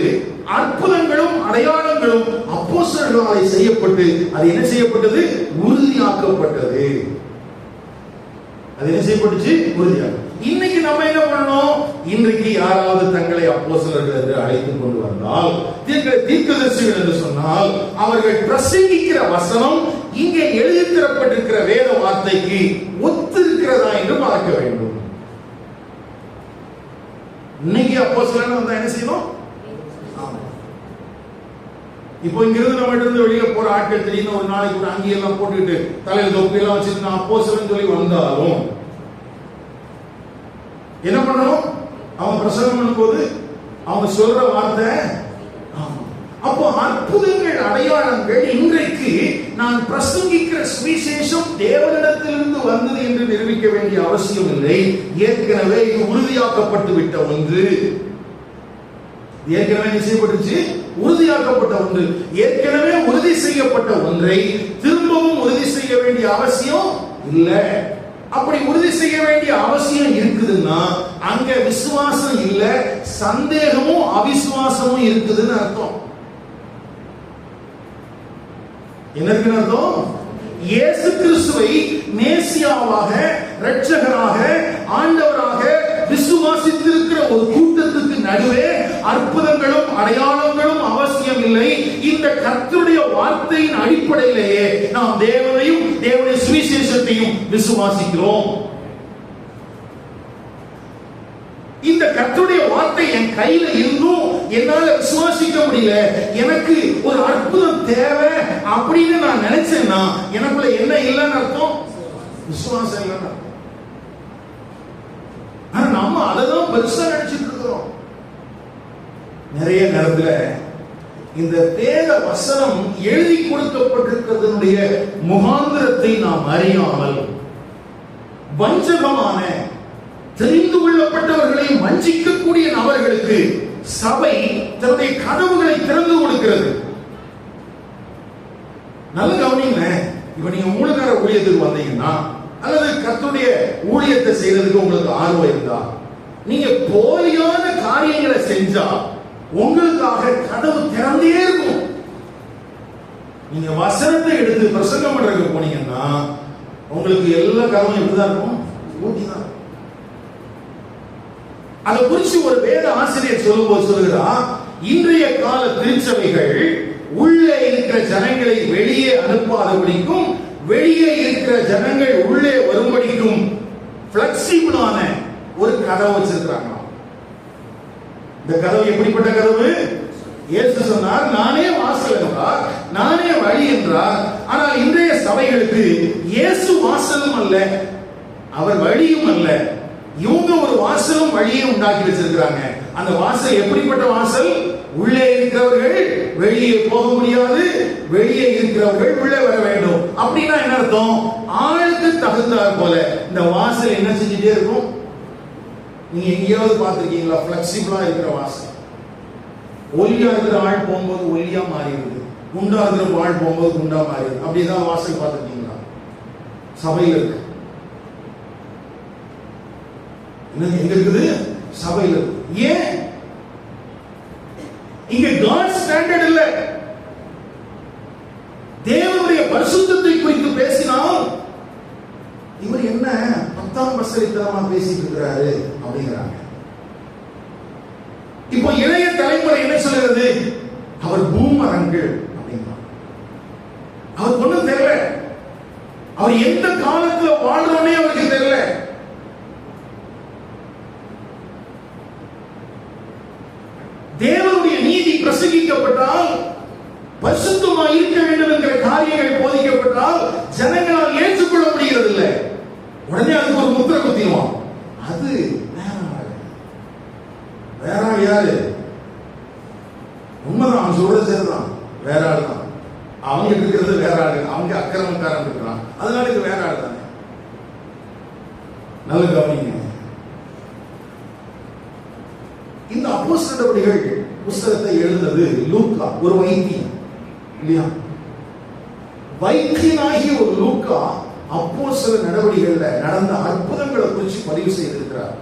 அற்புதங்களும் அடையாளங்களும் அப்போஸ்தலர்களால் செய்யப்பட்டு அது என்ன செய்யப்பட்டது? உறுதியாக்கப்பட்டது. அது என்ன செய்யப்பட்டுச்சு? உறுதியாக. இன்னைக்கு நம்ம என்ன பண்ணணும்? இன்றைக்கு யாராவது தங்களை அப்போஸ்தலர்கள் என்று அழைத்துக் கொண்டு வந்தால், தீர்க்கதரிசிகள் என்று சொன்னால், அவர்கள் பிரசங்கிக்கிற வசனம் இங்கே எழுதி தரப்பட்டிருக்கிற வேத வார்த்தைக்கு ஒத்திருக்கிறதா என்று பார்க்க வேண்டும். இன்னைக்கு அப்போஸ்தலர்கள் வந்தா என்ன செய்யணும்? இப்போ இங்கிருந்து நம்ம இருந்து வெளியில போற ஆட்கள் திடீர்னு ஒரு நாளைக்கு ஒரு அங்கியெல்லாம் போட்டுக்கிட்டு தலையில தொப்பி எல்லாம் வச்சுட்டு நான் அப்போஸ்தலன் சொல்லி வந்தாலும் என்ன பண்ணணும்? அவங்க பிரசங்கம் பண்ணும்போது அவங்க சொல்ற வார்த்தை. அப்போ அற்புதங்கள் அடையாளங்கள் இன்றைக்கு நான் பிரசங்கிக்கிற சுவிசேஷம் தேவனிடத்திலிருந்து வந்தது என்று நிரூபிக்க வேண்டிய அவசியம் இல்லை. ஏற்கனவே இது உறுதியாக்கப்பட்டு விட்ட ஒன்று. ஏற்கனவே செய்யப்பட்டுச்சு, உறுதியாக்கப்பட்ட ஒன்று. ஏற்கனவே உறுதி செய்யப்பட்ட ஒன்றை திரும்பவும் உறுதி செய்ய வேண்டிய அவசியம் இல்லை. அப்படி உறுதி செய்ய வேண்டிய அவசியம் இருக்குதுன்னா அங்க விசுவாசம் இல்ல, சந்தேகமும் அவிசுவாசமும் இருக்குதுன்னு அர்த்தம். என்ன இருக்குன்னு அர்த்தம்? இயேசு கிறிஸ்துவை மேசியாவாக, இரட்சகராக, ஆண்டவராக விசுவாசித்திருக்கிற ஒரு கூட்டத்துக்கு நடுவே அற்புதங்களும் அடையாளங்களும் அவசியம் இல்லை. இந்த கர்த்தருடைய வார்த்தையின் அடிப்படையிலேயே நாம் தேவனையும் தேவனுடைய சுவிசேஷத்தையும் விசுவாசிக்கிறோம். இந்த கர்த்தருடைய வார்த்தை என் கையில இருந்தும் என்னால விசுவாசிக்க முடியல, எனக்கு ஒரு அற்புதம் தேவை அப்படின்னு நான் நினைச்சேன்னா எனக்குள்ள என்ன இல்லைன்னு அர்த்தம்? விசுவாசம் இல்லைன்னு அர்த்தம். ஆனா நம்ம அதைதான் பெருசா நினைச்சிட்டு இருக்கிறோம். நிறைய நேரத்துல இந்த வேத வசனம் எழுதி கொடுக்கப்பட்டிருக்கிறதுடைய முகாந்திரத்தை நாம் அறியாமல் வஞ்சகமான தெரிந்து கொள்ளப்பட்டவர்களை வஞ்சிக்கக்கூடிய நபர்களுக்கு சபை தன்னுடைய கதவுகளை திறந்து கொடுக்கிறது. நல்ல கவனிங்க. இப்ப நீங்க மூலக்கார ஊழியத்துக்கு வந்தீங்கன்னா அல்லது கர்த்தருடைய ஊழியத்தை செய்யறதுக்கு உங்களுக்கு ஆர்வம் இருந்தா நீங்க போலியான காரியங்களை செஞ்சா உங்களுக்காக கதவு திறந்தே இருக்கும். நீங்க வசனத்தை எடுத்து பிரசங்கம் பண்றதுக்கு போனீங்கன்னா உங்களுக்கு எல்லா கதவும் எப்படிதான் இருக்கும்? ஊட்டிதான். அதை குறித்து ஒரு வேத ஆசிரியர் சொல்லும்போது சொல்லுகிறார், இன்றைய கால திருச்சபைகள் உள்ளே இருக்கிற ஜனங்களை வெளியே அனுப்பாதபடிக்கும் வெளியே இருக்கிற ஜனங்கள் உள்ளே வரும்படிக்கும் பிளெக்சிபிளான ஒரு கதவு வச்சிருக்காங்க. இந்த கதவு எப்படிப்பட்ட கதவு? இயேசு சொன்னார், நானே வாசல் என்றார், நானே வழி என்றார். ஆனால் இன்றைய சபைகளுக்கு இயேசு வாசலும் அல்ல, அவர் வழியும் அல்ல. இவங்க ஒரு வாசலும் வழியும் உண்டாக்கி வச்சிருக்கிறாங்க. அந்த வாசல் எப்படிப்பட்ட வாசல்? உள்ளே இருக்கிறவர்கள் வெளியே போக முடியாது, வெளியே இருக்கிறவர்கள் உள்ளே வர வேண்டும். அப்படின்னா என்ன அர்த்தம்? ஆளுக்கு தகுந்தாற் போல இந்த வாசல் என்ன செஞ்சுட்டே இருக்கும்? நீங்க எங்கேயாவது பார்த்திருக்கீங்களா பிளெக்சிபிளா இருக்கிற வாசல்? ஒல்லியா இருக்கிற ஆள் போகும்போது ஒல்லியா மாறிடுது, குண்டா இருக்கிற ஆள் போகும்போது குண்டா மாறிடுது. அப்படிதான் வாசல் பார்த்திருக்கீங்களா? சபையில் இருக்கு. எங்க இருக்குது? சபையில் இருக்கு. ஏன்? இங்க காட் ஸ்டாண்டர்ட் இல்ல. தேவனுடைய பரிசுத்தத்தை குறித்து பேசினால் இவர் என்ன 10ஆம் வசனத்தனமா பேசிட்டு இருக்கிறாரு அப்படிங்கிறாங்க. இப்போ இளைய தலைமுறை என்ன சொல்றது? அவர் பூமரங்கள் அப்படிங்கிறார். அவர் ஒண்ணும் தெரியல. அவர் அவர் எந்த காலத்துல வாழ்றோன்னே அவருக்கு தெரியல. தேவனுடைய நீதி பிரசங்கிக்கப்பட்டால், பரிசுத்தமாக இருக்க வேண்டும் என்கிற காரியங்கள் போதிக்கப்பட்டால் ஜனங்களால் ஏற்றுக்கொள்ள முடிகிறது இல்லை. உடனே அதுக்கு ஒரு முத்திரை குத்திடுவான். அது வேற ஆள். யாரு? உண்மைதான், அவன் சொல்றது சரிதான், வேற ஆள் தான். அவங்க இருக்கிறது வேற ஆளு, அவங்க அக்கிரமக்காரன் இருக்கிறான், அதனால இது வேற ஆள் தானே. நல்ல கவனிங்க. இந்த அப்போஸ்தலர் நடவடிக்கைகள் புத்தகத்தை எழுந்தது லூக்கா, ஒரு வைத்தியன் இல்லையா? வைத்தியனாகிய ஒரு லூக்கா அப்போஸ்தலர் நடவடிக்கைகள்ல நடந்த அற்புதங்களை குறித்து பதிவு செய்திருக்கிறார்.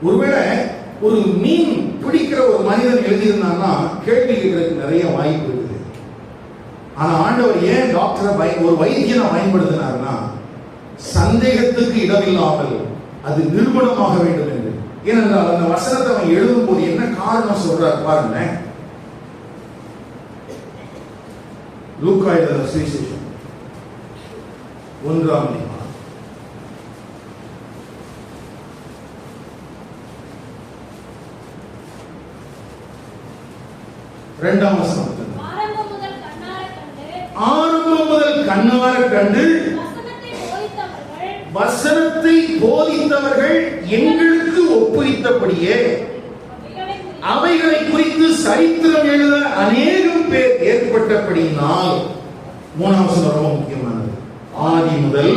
ஒருவேளை ஒரு மீன் பிடிக்கிற ஒரு மனிதன் எழுதியிருந்தான்னா கேள்வி கேட்கறதுக்கு நிறைய வாய்ப்பு இருக்குது. ஆனா ஆண்டவர் ஏன் டாக்டரை ஒரு வைத்தியனை பயன்படுத்தினார்னா, சந்தேகத்துக்கு இடமில்லாமல் அது நிரூபணமாக வேண்டும் என்று. ஏனென்றால் அந்த வசனத்தை அவன் எழுதும் போது என்ன காரணம் சொல்றார் பாருங்க. லூக்கா எழுதின சுவிசேஷம் 1ஆம் அதிகாரம் 2ஆம் வசனம். ஆரம்பம் முதல் கண்ணார கண்டு வசனத்தை போதித்தவர்கள் எங்களுக்கு ஒப்புவித்தபடியே அவைகளை குறித்து சரித்திரம் எழுத அநேகம் பேர் ஏற்பட்டபடியினால், 3ஆம் வசனம் ரொம்ப முக்கியமானது, ஆதி முதல்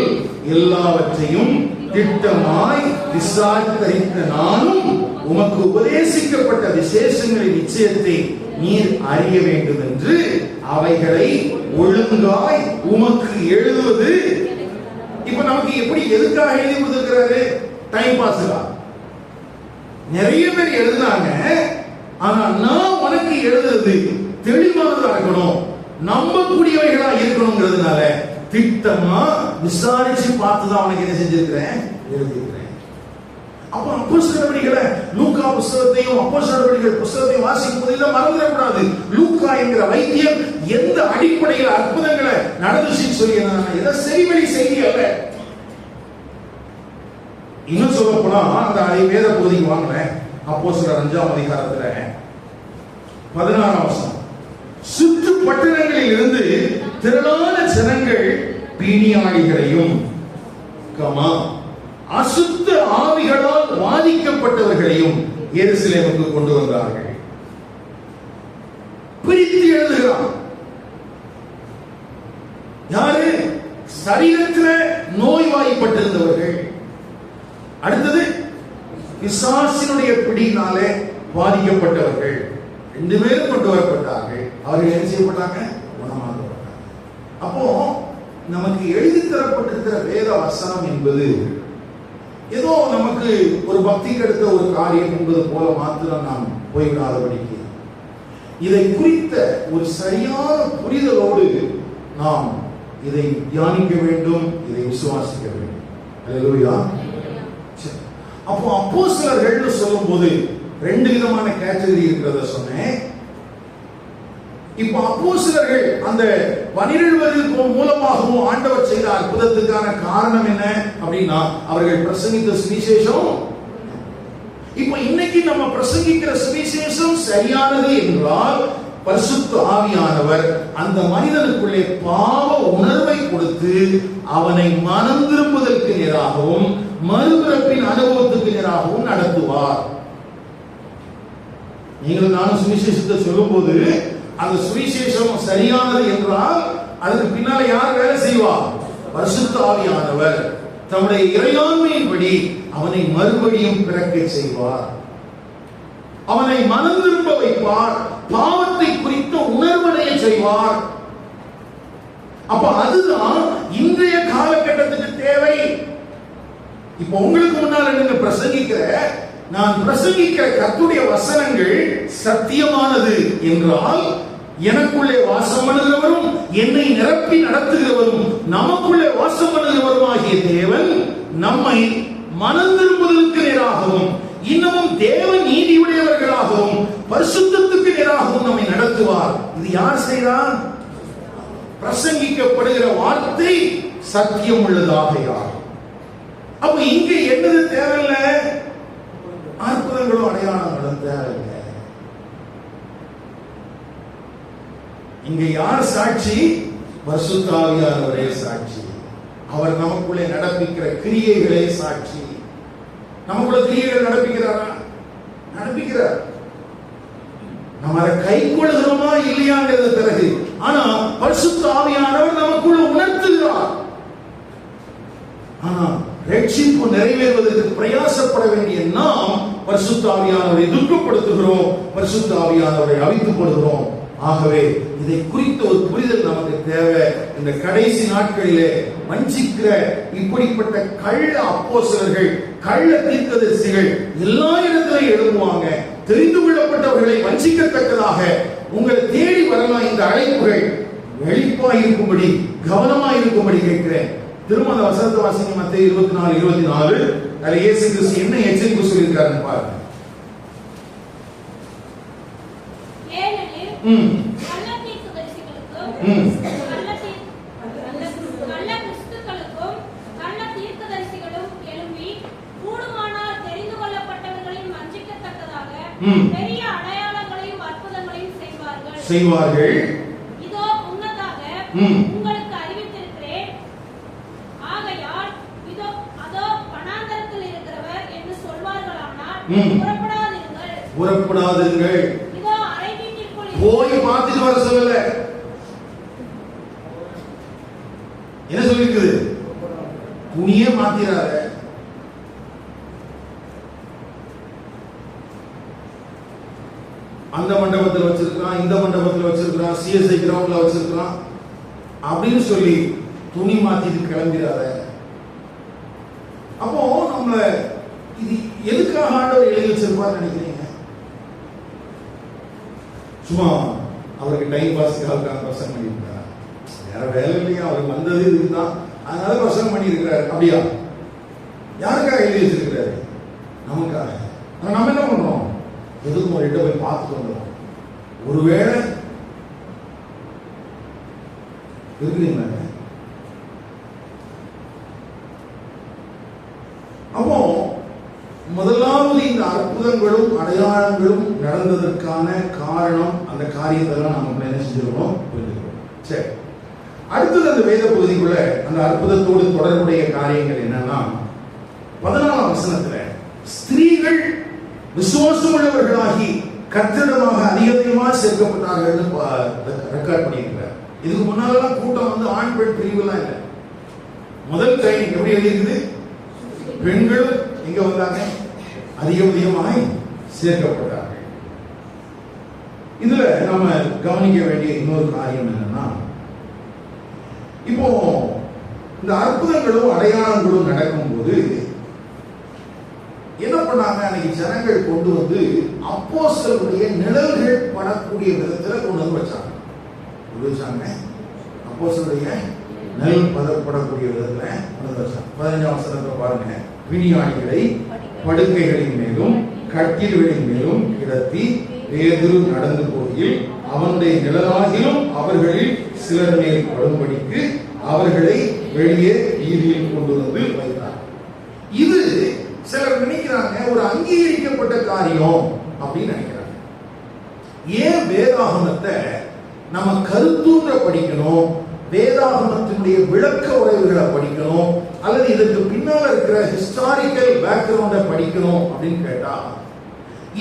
எல்லாவற்றையும் திட்டமாய் விசாரித்த நானும் உமக்கு உபதேசிக்கப்பட்ட விசேஷங்களின் நிச்சயத்தை நீர் அறிய வேண்டும் என்று அவைகளை ஒழுங்காய் உமக்கு எழுதுவது. இப்ப நமக்கு எப்படி எதுக்காக எழுதி கொடுத்திருக்கிறாரு? டைம் பாஸ்க்கா. நிறைய பேர் எழுதுனாங்க, ஆனா நான் உனக்கு எழுதுறது தெளிவானதா இருக்கணும், நம்பக்கூடியவைகளா இருக்கணுங்கிறதுனால திட்டமா விசாரிச்சு பார்த்துதான் உனக்கு என்ன செஞ்சிருக்கிறேன், எழுதியிருக்கிறேன். அப்ப அப்போஸ்தலர் நடவடிக்கைகளை, லூக்கா புத்தகத்தையும் அப்போஸ்தலர் நடவடிக்கைகள் புத்தகத்தையும் வாசிக்கும் போது இதை மறந்துடக்கூடாது. லூக்கா என்கிற வைத்தியம் எந்த அடிப்படையில் அற்புதங்களை நடந்துச்சுன்னு சொல்லி எதை செறிவழி செய்தி அல்ல. இன்னும் சொல்ல போனா அந்த வேத பகுதிக்கு வாங்க. அப்போஸ்தலர் 5ஆம் அதிகாரத்துல 16ஆம் வசனம், சுற்று பட்டணங்களில் இருந்து திரளான ஜனங்கள் பீனியாளிகளையும் அசுத்த ஆவிகளால் பாதிக்கப்பட்டவர்களையும் எருசலேமுக்கு கொண்டு வந்தார்கள். பிரித்து எழுதுகிறான். யாரு? சரீரத்தில் நோய்வாய்ப்பட்டிருந்தவர்கள். அடுத்தது பிசாசினுடைய பிடியினாலே பாதிக்கப்பட்டவர்கள் 2 பேரும் கொண்டு வரப்பட்டார்கள். அவர்கள் என்ன செய்யப்பட்டாங்க? குணமாக்கப்பட்டாங்க. அப்போ நமக்கு எழுதி தரப்பட்டிருக்கிற வேத வசனம் என்பது ஏதோ நமக்கு ஒரு பக்திக்கு அடுத்த ஒரு காரியம் என்பது போல மாத்திரம் நாம் போய்விடாதபடிக்கு இதை குறித்த ஒரு சரியான புரிதலோடு நாம் இதை தியானிக்க வேண்டும், இதை விசுவாசிக்க வேண்டும். அல்லேலூயா. அப்போ அப்போஸ்தலர்கள் சொல்லும் போது 2 விதமான கேட்டகரி இருக்கிறத சொன்னேன். இப்ப அப்போஸ்தலர்கள் அந்த 12 மூலமாகவும் ஆண்டவர் செய்த அற்புதத்துக்கான காரணம் என்ன அப்படின்னா, அவர்கள் பிரசங்கித்த சுவிசேஷம். இப்ப இன்னைக்கு நம்ம பிரசங்கிக்கிற சுவிசேஷம் சரியானது என்றால், பரிசுத்த ஆவியானவர் அந்த மனிதனுக்குள்ளே பாவ உணர்வை கொடுத்து அவனை மனம் திரும்புவதற்கு நேராகவும் மறுபிறப்பின் அனுபவத்துக்கு நேராகவும் நடத்துவார். நீங்கள் நானும் சுவிசேஷத்தை சொல்லும் போது அந்த சுவிசேஷம் சரியானது என்றால் அதுக்கு பின்னால யார் வேலை செய்வார்? பரிசுத்த ஆவியானவர் தம்முடைய இறையாண்மையின்படி அவனை மறுபடியும் பிறக்க செய்வார், அவனை மனம் திரும்ப வைப்பார், பாவத்தை குறித்த உணர்வடைய செய்வார். அப்ப அதுதான் இன்றைய காலகட்டத்துக்கு தேவை. இப்ப உங்களுக்கு முன்னால நீங்க பிரசங்கிக்கிற, நான் பிரசங்கிக்கிற கர்த்தருடைய வசனங்கள் சத்தியமானது என்றால், எனக்குள்ளே வாசம் பண்ணுகிறவரும் என்னை நிரப்பி நடத்துகிறவரும் நமக்குள்ளே வாசம் பண்ணுகிறவரும் ஆகிய தேவன் நம்மை மனம் திரும்புவதற்கு நேராகவும் இன்னமும் தேவ நீதியுடையவர்களாகவும் பரிசுத்தத்துக்கு நேராகவும் நம்மை நடத்துவார். இது யார் செய்கிறார்? பிரசங்கிக்கப்படுகிற வார்த்தை சத்தியம் உள்ளதாகையால். அப்ப இங்க என்னது தேவையில்ல? அற்புதங்களும் அடையாளங்களும் தேவையில்லை. இங்க யார் சாட்சி? பரிசுத்த ஆவியானவரே சாட்சி. அவர் நமக்குள்ளே நடப்பிக்கிற கிரியைகளே சாட்சி. நமக்குள்ள கிரியைகள் நடப்பிக்கிறாரா? நடப்பிக்கிறார். நம்ம அதை கை கொள்கிறோமா இல்லையாங்கிறது பிறகு. ஆனா பரிசுத்த ஆவியானவர் நமக்குள்ள உணர்த்துகிறார். ஆனா ரட்சிப்பு நிறைவேறுவதற்கு பிரயாசப்பட வேண்டிய நாம் பரிசுத்த ஆவியானவரை துக்கப்படுத்துகிறோம், பரிசுத்த ஆவியானவரை அழித்துக் கொள்கிறோம். ஆகவே இதை குறித்த ஒரு புரிதல் நமக்கு தேவை. இந்த கடைசி நாட்களிலே வஞ்சிக்கிற இப்படிப்பட்ட கள்ள அப்போஸ்தலர்கள், கள்ள தீர்க்கதரிசிகள் எல்லா இடத்திலும் எழுப்புவாங்க. தெரிந்து கொள்ளப்பட்டவர்களை வஞ்சிக்கத்தக்கதாக உங்களை தேடி வரலாம். இந்த அழைப்புகள் வெளிப்பாய் இருக்கும்படி, கவனமாய் இருக்கும்படி கேட்கிறேன். திருமண வசனத்தை வாசிங்க. மத்தேயு 24:24. அதுல இயேசு கிறிஸ்து என்ன எச்சரிக்கை சொல்லியிருக்காருன்னு பாருங்க. பெரிய அடையாளங்களையும் அற்புதங்களையும் செய்வார்கள். இதோ முன்னதாக உங்களுக்கு அறிவித்திருக்கிறேன். ஆகையால் இதோ அதோ வனாந்தரத்தில் இருக்கிறவர் என்று சொல்வார்களானால் புறப்படாதீர்கள். இதோ அறை வீட்டிற்குள் போய் பார்த்துட்டு வர சொல்லல. என்ன சொல்லிருக்குது? துணியே மாத்திராத. அந்த மண்டபத்தில் வச்சிருக்கான், இந்த மண்டபத்தில் வச்சிருக்கான், சிஎஸ்ஐ கிரவுண்ட்ல வச்சிருக்கான் அப்படின்னு சொல்லி துணி மாத்திட்டு கிளம்பிடாத. அப்போ நம்ம இது எதுக்காக ஆண்டவர் எழுதி வச்சிருப்பான்னு நினைக்கிறீங்க? சும்மா அவருக்கு டைம் பாஸ்க்காக பிரசங்கம் பண்ணியிருக்காரு. வேற வேலை இல்லையா? அவர் வந்தது இதுதான், அதனால பிரசங்கம் பண்ணியிருக்கிறாரு. அப்படியா? யாருக்காக எழுதி வச்சிருக்கிறாரு? நமக்காக. நம்ம என்ன பண்றோம்? எதுக்கும் ஒரு இடத்தை போய் பார்த்துட்டு வந்துடும். ஒருவேளை இருக்கிறீங்களா? அப்போ முதலாவது இந்த அற்புதங்களும் அடையாளங்களும் நடந்ததற்கான காரணம், அந்த காரியத்தெல்லாம் நம்ம என்ன செஞ்சிருக்கோம்? புரிஞ்சுக்கிறோம். சரி, அடுத்தது அந்த வேத பகுதிக்குள்ள அந்த அற்புதத்தோடு தொடர்புடைய காரியங்கள் என்னன்னா, 14ஆம் வசனத்துல ஸ்திரீகள் விசுவாசம் உள்ளவர்களாகி கர்த்தரிடமாக அதிகமாக சேர்க்கப்பட்டார்கள் ரெக்கார்ட் பண்ணியிருக்கிறார். இதுக்கு முன்னாலெல்லாம் கூட்டம் வந்து ஆண் பெண் பிரிவுலாம் இல்லை. முதல் டைம் எப்படி எழுதியிருக்குது? பெண்களும் எங்க வந்தாங்க? அதிகமாய் சேர்க்கப்பட்டார்கள். இதுல நாம கவனிக்க வேண்டிய இன்னொரு காரியம் என்னன்னா, இப்போ இந்த அற்புதங்களும் அடையாளங்களும் நடக்கும்போது என்ன பண்ணாங்க? அன்னைக்கு ஜனங்கள் கொண்டு வந்து அப்போஸ்தலருடைய நிழல்கள் படக்கூடிய விதத்துல கொண்டு வந்து வச்சாங்க. அப்போஸ்தலருடைய நிழல் படக்கூடிய விதத்துல கொண்டு வந்து வச்சாங்க. 15ஆம் வசனத்தை பாருங்க. பிணியாளிகளை படுக்கைகளின் மேலும் கட்டில்களின் மேலும் கிடத்தி பேதுரு நடந்து போகையில் அவனுடைய நிழலாகிலும் அவர்களில் சிலர் மேல் படும்படிக்கு அவர்களை வெளியே வீதியில் கொண்டு வந்து வைத்தார். இது சிலர் நினைக்கிறாங்க ஒரு அங்கீகரிக்கப்பட்ட காரியம் அப்படின்னு நினைக்கிறாங்க. ஏன் வேதாகமத்தை நம்ம கருத்தூன்ற படிக்கணும், வேதாகமத்தினுடைய விளக்க உரைவுகளை படிக்கணும், அல்லது இதற்கு பின்னால் இருக்கிற ஹிஸ்டாரிக்கல் பேக்ரவுண்டை படிக்கணும் அப்படின்னு கேட்டா,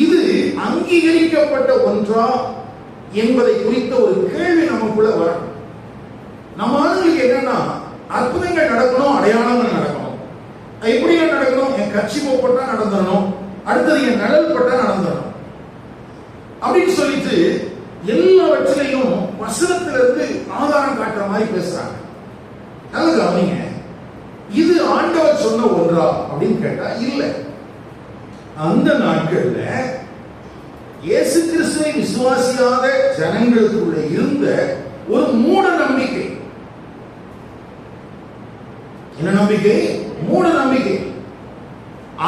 இது அங்கீகரிக்கப்பட்ட ஒன்றா என்பதை குறித்த ஒரு கேள்வி நமக்குள்ள வரணும். நம்ம ஆளுங்களுக்கு என்னன்னா, அற்புதங்கள் நடக்கணும், அடையாளங்கள் நடக்கணும். எப்படி நடக்கணும்? என் கட்சி போட்டா நடந்துடணும், அடுத்தது என் நிழல் பட்டா நடந்துடணும் அப்படின்னு சொல்லிட்டு எல்லாவற்றிலையும் வசனத்திலிருந்து ஆதாரம் காட்டுற மாதிரி பேசுறாங்க. நல்லது கவனிங்க. இது ஆண்டவர் சொன்ன ஒன்றா அப்படின்னு கேட்டா இல்ல. அந்த நாட்கள்ல இயேசு கிறிஸ்துவை விசுவாசியாத ஜனங்களுக்குள்ள இருந்த ஒரு மூட நம்பிக்கை. என்ன நம்பிக்கை? மூட நம்பிக்கை.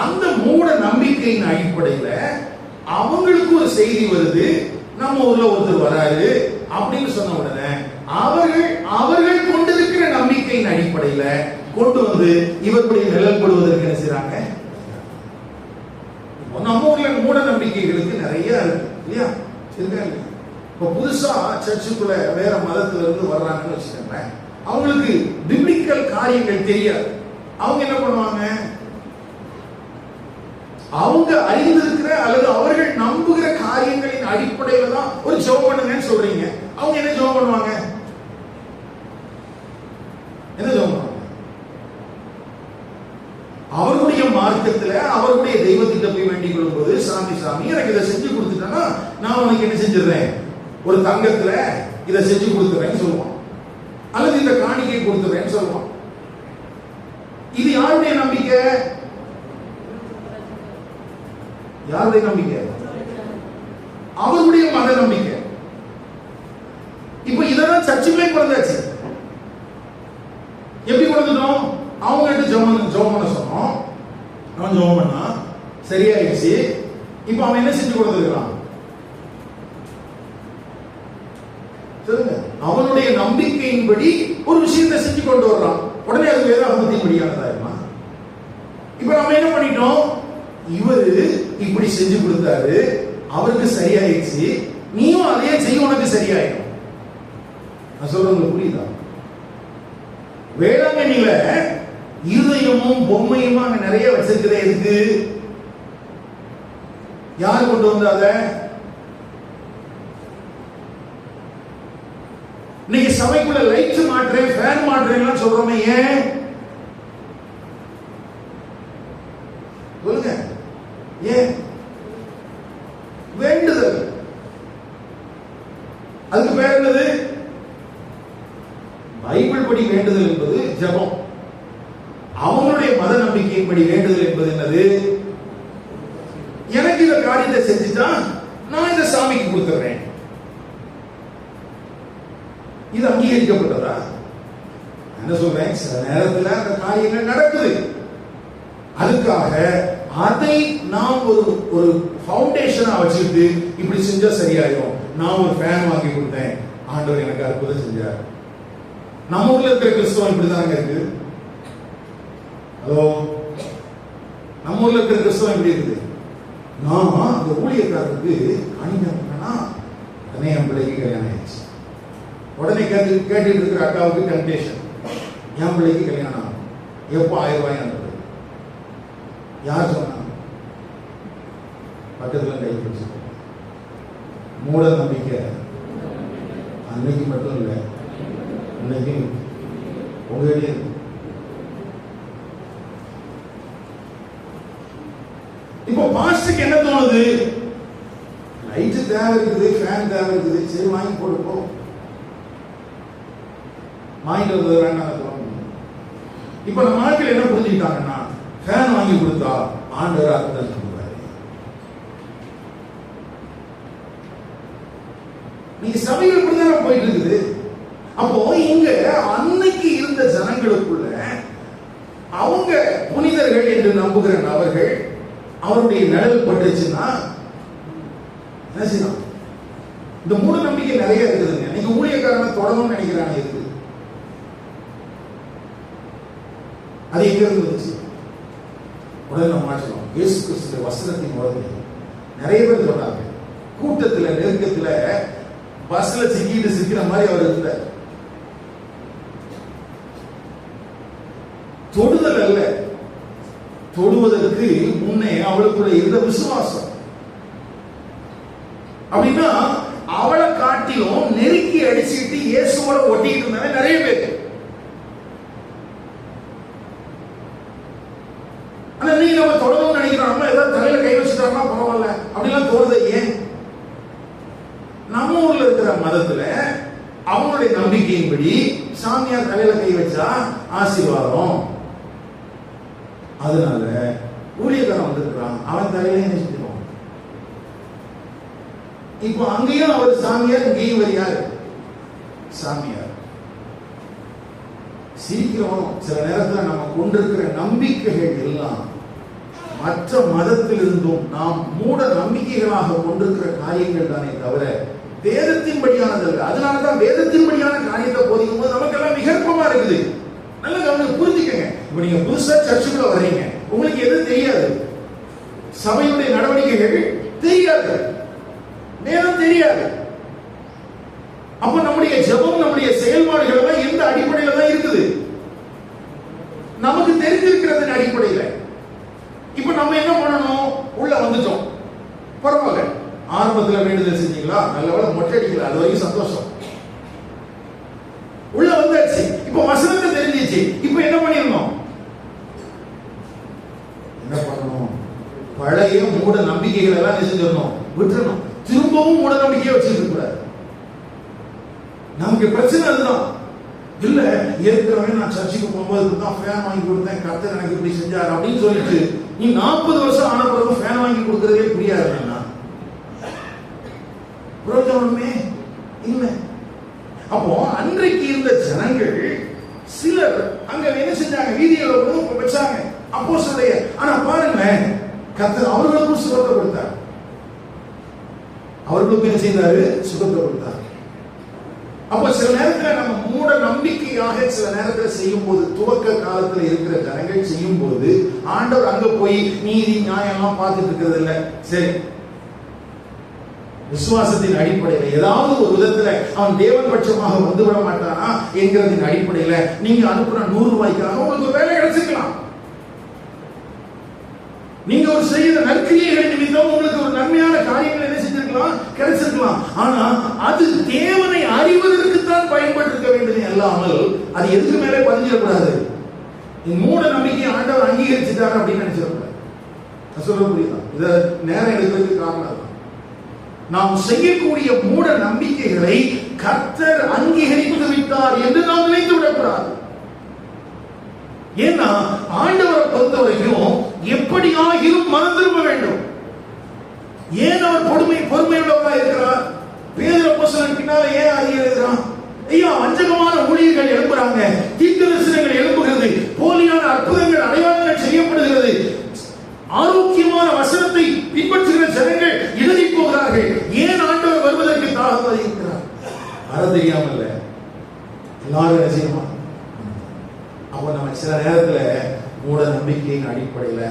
அந்த மூட நம்பிக்கையின் அடிப்படையில அவங்களுக்கு ஒரு செய்தி வருது, நம்ம ஊர்ல ஒருத்தர் வராரு அப்படின்னு சொன்ன உடனே அவர்கள் கொண்டிருக்கிற நம்பிக்கை நம்பிக்கையின் அடிப்படையில கொண்டு வந்து இவர்களுடைய நிழல் படுவதற்கு என்ன செய்றாங்க? நம்ம ஊர்ல மூட நம்பிக்கைகளுக்கு நிறைய இருக்கு இல்லையா? இருக்கா? இப்ப புதுசா சர்ச்சுக்குள்ள வேற மதத்துல இருந்து வர்றாங்கன்னு வச்சுக்கோங்க, அவங்களுக்கு பிப்ளிக்கல் காரியங்கள் தெரியாது. அவங்க என்ன பண்ணுவாங்க? அவங்க அறிந்திருக்கிற அல்லது அவர்கள் நம்புகிற காரியங்களின் அடிப்படையில தான் ஒரு ஜெபம் பண்ணுங்கன்னு சொல்றீங்க. அவங்க என்ன ஜெபம் பண்ணுவாங்க? என்ன ஜெபம் பண்ணுவாங்க? அவர்களுடைய மார்க்கத்துல அவர்களுடைய தெய்வத்திட்ட போய் வேண்டிக் கொள்ளும் போது, சாமி சாமி எனக்கு இதை செஞ்சு கொடுத்துட்டேன்னா நான் உனக்கு என்ன செஞ்சிடறேன், ஒரு தங்கத்துல இதை செஞ்சு கொடுத்துறேன்னு சொல்லுவான், அல்லது இந்த காணிக்கை கொடுத்துறேன்னு சொல்லுவான். இது யாருடைய நம்பிக்கை? யாருடைய நம்பிக்கை? அவருடைய மத நம்பிக்கை. இப்ப இதெல்லாம் சர்ச்சுக்குள்ளே பிறந்தாச்சு. எப்படி கொடுத்துட்டோம்? அவங்க கிட்ட ஜெபம் பண்ண சொன்னோம், அவன் ஜெபம் பண்ணா சரியாயிடுச்சு. இப்ப அவன் என்ன செஞ்சு கொடுத்துருக்கான் சொல்லுங்க? அவனுடைய நம்பிக்கையின்படி ஒரு விஷயத்தை செஞ்சு கொண்டு வர்றான். உடனே அது வேதாகமத்தின் படியானதாயிருமா? இப்ப நம்ம என்ன பண்ணிட்டோம்? இவரு இப்படி செஞ்சு கொடுத்தாரு, அவருக்கு சரியாயிடுச்சு, நீயும் அதே செய்ய, உனக்கு சரியாயிடும். நான் சொல்றது புரியுதா? வேளாங்கண்ணில இருதயமும் பொம்மையும் அங்க நிறைய வச்சிருக்கிறே இருக்கு. யார் கொண்டு வந்தாத? இன்னைக்கு சபைக்குள்ள லைட் மாற்றேன், ஃபேன் மாற்றேன் சொல்றோமே, ஏன் சொல்லுங்க? ஏன்? வேண்டுதல். அதுக்கு பேர் என்னது? பைபிள் படி வேண்டுதல் என்பது ஜெபம். அவங்களுடைய மத நம்பிக்கையின்படி வேண்டுதல் என்பது என்னது? எனக்கு இந்த காரியத்தை செஞ்சுட்டா நான் இந்த சாமிக்கு கொடுத்துறேன். இது அங்கீகரிக்கப்பட்டதா? என்ன சொல்றேன்? சில நேரத்தில் அந்த காரியங்கள் நடக்குது. அதுக்காக அதை நாம் ஒரு ஃபவுண்டேஷனா வச்சுட்டு இப்படி செஞ்சா சரியாயிடும். நான் ஒரு ஃபேன் வாங்கி கொடுத்தேன், ஆண்டவர் எனக்கு அற்புதம் செஞ்சார். நம்ம ஊர்ல இருக்கிற கிறிஸ்தவம் இப்படிதாங்க இருக்கு. ஹலோ, நம்ம ஊர்ல இருக்கிற கிறிஸ்தவம் எப்படி இருக்குது? நான் அந்த ஊழியக்காரருக்கு அணிந்தா உடனே என் பிள்ளைக்கு கல்யாணம் ஆயிடுச்சு. உடனே கேட்டுட்டு இருக்கிற அக்காவுக்கு கன்டேஷன், என் பிள்ளைக்கு கல்யாணம் ஆகும். எப்போ 1000 ரூபாய் அனுப்புது? யார் சொன்னா? பக்கத்துல கை பிடிச்சு. மூட நம்பிக்கை அன்னைக்கு மட்டும் இல்லை, இன்னைக்கு உங்ககிட்ட இருக்கு. இப்போ பாஸ்டருக்கு என்ன தோணுது? லைட் தேவை இருக்குது, ஃபேன் தேவை இருக்குது, சரி வாங்கி போடுப்போம். வாங்கிட்டு வந்தது வேண்டாம் தோணும். இப்ப நம்ம ஆட்கள் என்ன புரிஞ்சுக்கிட்டாங்கன்னா, ஃபேன் வாங்கி கொடுத்தா ஆண்டவர் அர்த்தம் சொல்லுவாரு. நீங்க சபைகள் இப்படிதான் போயிட்டு இருக்குது. அப்போ இங்க அன்னைக்கு இருந்த ஜனங்களுக்குள்ள அவங்க புனிதர்கள் என்று நம்புகிற நபர்கள் அவருடைய நிழல் பட்டுச்சுன்னா என்ன செய்யணும்? இந்த மூட நம்பிக்கை நிறைய இருக்குதுங்க. நீங்க ஊழியக்காரனை தொடணும்னு நினைக்கிறாங்க, இருக்கு. அது எங்க இருந்து வந்துச்சு? உடனே நம்ம மாற்றணும். இயேசு கிறிஸ்து வசனத்தின் உடனே நிறைய பேர் சொன்னாங்க. கூட்டத்தில் நெருக்கத்தில் பஸ்ல சிக்கிற மாதிரி அவர் இருந்தார். தொடுதல் அல்ல, தொடுவதற்கு முன்னே அவளுக்குள்ள இருந்த விசுவாசம். அப்படின்னா அவளை காட்டிலும் நெருக்கி அடிச்சுட்டு இயேசுவோட ஒட்டிட்டு இருந்தாங்க நிறைய பேர். ஆனா நீ நம்ம தொடரணும்னு நினைக்கிறோம், ஏதாவது தலையில கை வச்சுட்டாங்கன்னா பரவாயில்ல அப்படிலாம் தோணுது. ஏன்? நம்ம ஊர்ல இருக்கிற மதத்துல அவங்களுடைய நம்பிக்கையின்படி சாமியார் தலையில கை வச்சா ஆசீர்வாதம். அதனால ஊழியக்காரன் வந்திருக்கிறான், அவன் தலையில என்ன செஞ்சிருவான்? இப்போ அங்கேயும் அவர் சாமியார், இங்கேயும் அவர் யாரு? சாமியார். சீக்கிரம் சில நேரத்தில் நம்ம கொண்டிருக்கிற நம்பிக்கைகள் எல்லாம் மற்ற மதத்திலிருந்தும் நாம் மூட நம்பிக்கைகளாக கொண்டிருக்கிற காரியங்கள் தானே தவிர வேதத்தின்படியானது அல்ல. அதனாலதான் வேதத்தின்படியான காரியத்தை போதிக்கும் போது நமக்கு எல்லாம் விகற்பமா இருக்குது. நல்ல கவனம் புரிஞ்சுக்கங்க. இப்ப நீங்க புதுசா சர்ச்சுக்குள்ள வர்றீங்க, உங்களுக்கு எது தெரியாது, சபையுடைய நடவடிக்கைகள் தெரியாது, நேரம் தெரியாது. அப்ப நம்முடைய ஜெபம், நம்முடைய செயல்பாடுகள் எல்லாம் எந்த அடிப்படையில தான் இருக்குது? நமக்கு தெரிஞ்சிருக்கிறதன் அடிப்படையில. இப்ப நம்ம என்ன பண்ணணும்? உள்ள வந்துட்டோம், பரவாயில்ல. ஆரம்பத்துல வேண்டுதல் செஞ்சீங்களா? நல்லவேளை மொட்டை அடிக்கல, அது வரைக்கும் சந்தோஷம். உள்ள வந்தாச்சு, இப்ப வசனத்தை தெரிஞ்சிச்சு. இப்ப என்ன பண்ணிடணும்? என்ன பண்ணணும்? பழைய மூட நம்பிக்கைகள் எல்லாம் செஞ்சிடணும், விட்டுறணும். திரும்பவும் மூட நம்பிக்கையை வச்சிருக்க கூடாது. நமக்கு பிரச்சனை அதுதான். இல்ல, ஏற்கனவே நான் சர்ச்சுக்கு போகும்போது தான் ஃபேன் வாங்கி கொடுத்தேன், கர்த்தர் எனக்கு இப்படி செஞ்சாரு அப்படின்னு சொல்லிட்டு நீ 40 வருஷம் ஆன பிறகு ஃபேன் வாங்கி கொடுக்கறதே புரியாது. புரோஜனமே இல்லை. அப்போ அன்றைக்கு இருந்த ஜனங்கள் சிலர் அங்க என்ன செஞ்சாங்க? வீதியில வச்சாங்க அப்போஸ்தலருடைய. ஆனா பாருங்க, கர்த்தர் அவர்களுக்கும் சுகத்தை கொடுத்தார். அவர்களுக்கும் என்ன செய்தாரு? சுகத்தை கொடுத்தார். அப்ப சில நேரத்தில் நம்ம மூட நம்பிக்கையாக சில நேரத்தில் செய்யும் போது, துவக்க காலத்தில் இருக்கிற ஜனங்கள் செய்யும் போது, ஆண்டவர் அங்க போய் நீதி நியாயம் எல்லாம் பார்த்துட்டு இருக்கிறது இல்ல. சரி, விசுவாசத்தின் அடிப்படையில் ஏதாவது ஒரு விதத்துல அவன் தேவன் பட்சமாக வந்துவிட மாட்டானா என்கிறதின் அடிப்படையில நீங்க அனுப்புற 100 ரூபாய்க்காக உங்களுக்கு ஒரு வேலை கிடைச்சிக்கலாம். நீங்க ஒரு செய்த நற்கிரியைகள் நிமித்தம் உங்களுக்கு ஒரு நன்மையான காரியங்கள் என்ன செஞ்சிருக்கலாம்? கிடைச்சிருக்கலாம். ஆனா அது தேவனை அறிவதற்கு தான் பயன்பட்டிருக்க வேண்டியது அல்லாமல் அது எதுக்கு மேலே பதிஞ்சிடக்கூடாது. மூட நம்பிக்கை ஆண்டவர் அங்கீகரிச்சுட்டாரு அப்படின்னு நினைச்சிடக்கூடாது. சொல்ல புரியுதா? இத நேரம் எடுக்கிறதுக்கு காரணம் நாம் செய்யக்கூடிய மூட நம்பிக்கைகளை கர்த்தர் அங்கீகரித்து விட்டார் என்று நாம் நினைத்து விடக்கூடாது. ஏன்னா ஆண்டவரை பொறுத்த வரைக்கும் எப்படியாகிலும் மனம் திரும்ப வேண்டும். ஏன் அவர் பொறுமையுள்ளவராக இருக்கிறார்? பேதுரு அப்போஸ்தலன் பின்னால ஏன் அறிகிறான்? ஐயா, வஞ்சகமான ஊழியர்கள் எழும்புறாங்க, தீர்க்கதரிசனங்கள் எழும்புகிறது, போலியான அற்புதங்கள் அடையாளங்கள் செய்யப்படுகிறது, ஆரோக்கியமான வசனத்தை பின்பற்றுகிற ஜனங்கள் எழுதி போகிறார்கள். ஏன் ஆண்டவர் வருவதற்கு தாகமாக இருக்கிறார்? அது தெரியாமல்ல எல்லாரும் நிச்சயமா. அப்ப நம்ம சில நேரத்துல மூட நம்பிக்கையின் அடிப்படையில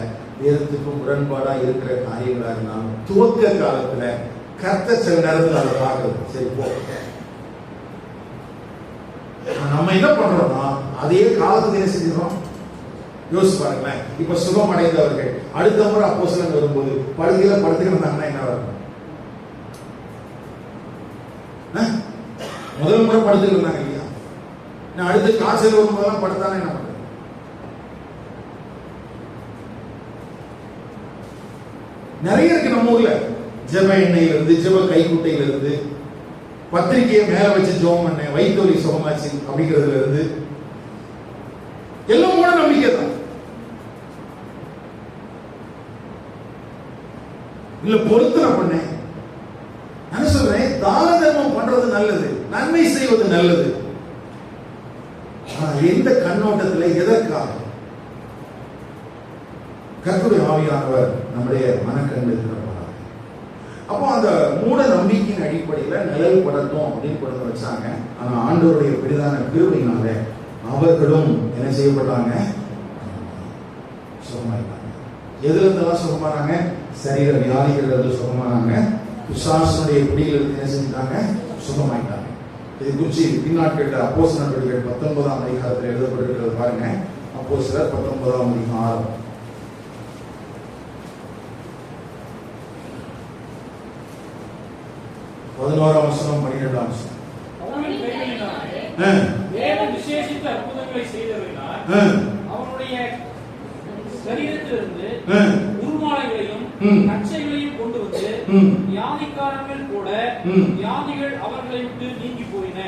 வேதத்துக்கும் முரண்பாடா இருக்கிற காரியங்களா இருந்தாலும் துவக்க காலத்துல கர்த்தர் சில நேரத்தில் அதை பார்க்கறது. சரி போ, நம்ம என்ன பண்றோம்னா அதே காலத்துக்கு என்ன செஞ்சிடறோம்? யோசிச்சு பாருங்களேன். இப்ப சுகம் அடைந்தவர்கள் அடுத்த முறை அப்போஸ்தலன் வரும்போது படுக்கையில படுத்துக்கிட்டாங்கன்னா என்ன வரும்? முதல் முறை படுத்துக்கிட்டு இருந்தாங்க இல்லையா? நான் அடுத்து காய்ச்சல் வரும்போதெல்லாம் படுத்தானே என்ன பண்றது? நிறைய இருக்கு நம்ம ஊர்ல. ஜெப எண்ணெயில இருந்து, ஜெப கைக்குட்டையில இருந்து, பத்திரிகையை மேல வச்சு ஜெபம் பண்ண வயிற்றுவலி சுகமாச்சு அப்படிங்கிறதுல இருந்து எல்லாம் மூட நம்பிக்கை தான். இல்ல பொருத்தனை பண்ண நான் சொல்றேன், தான தர்மம் பண்றது நல்லது, நன்மை செய்வது நல்லது. எந்த கண்ணோட்டத்துல எதற்காக? கர்த்தருடைய ஆவியானவர் நம்முடைய மனக்கண்களுக்கு இருக்கிறார். அப்போ அந்த மூட நம்பிக்கையின் அடிப்படையில நிழல் படட்டும் அப்படின்னு கொண்டு வச்சாங்க. ஆனா ஆண்டவருடைய பெரிதான கிருபையினால அவர்களும் என்ன செய்யப்பட்டாங்க? சுகமாயிட்டாங்க. எதுல இருந்தெல்லாம் சுகமானாங்க? சரீர வியாதிகள் இருந்து சுகமானாங்க. பிசாசுடைய பிடியில இருந்து என்ன செஞ்சாங்க? சுகமாயிட்டாங்க. இது குறிச்சு பின்னாட்கள் அப்போஸ்தலர் நடவடிக்கைகள் 19ஆம் அதிகாரத்தில் எழுதப்பட்டிருக்கிறது பாருங்க. அப்போஸ்தலர் 19ஆம் அதிகாரம் 11ஆம் வசனம் 12ஆம் வசனம். தேவன் விசேஷித்த அற்புதங்களை செய்தவரினார் அவருடைய சரீரத்திலிருந்து உருமாலைகளையும் கச்சைகளையும் கொண்டு வந்து வியாதிக்காரர்கள் கூட வியாதிகள் அவர்களை விட்டு நீங்கி போயின,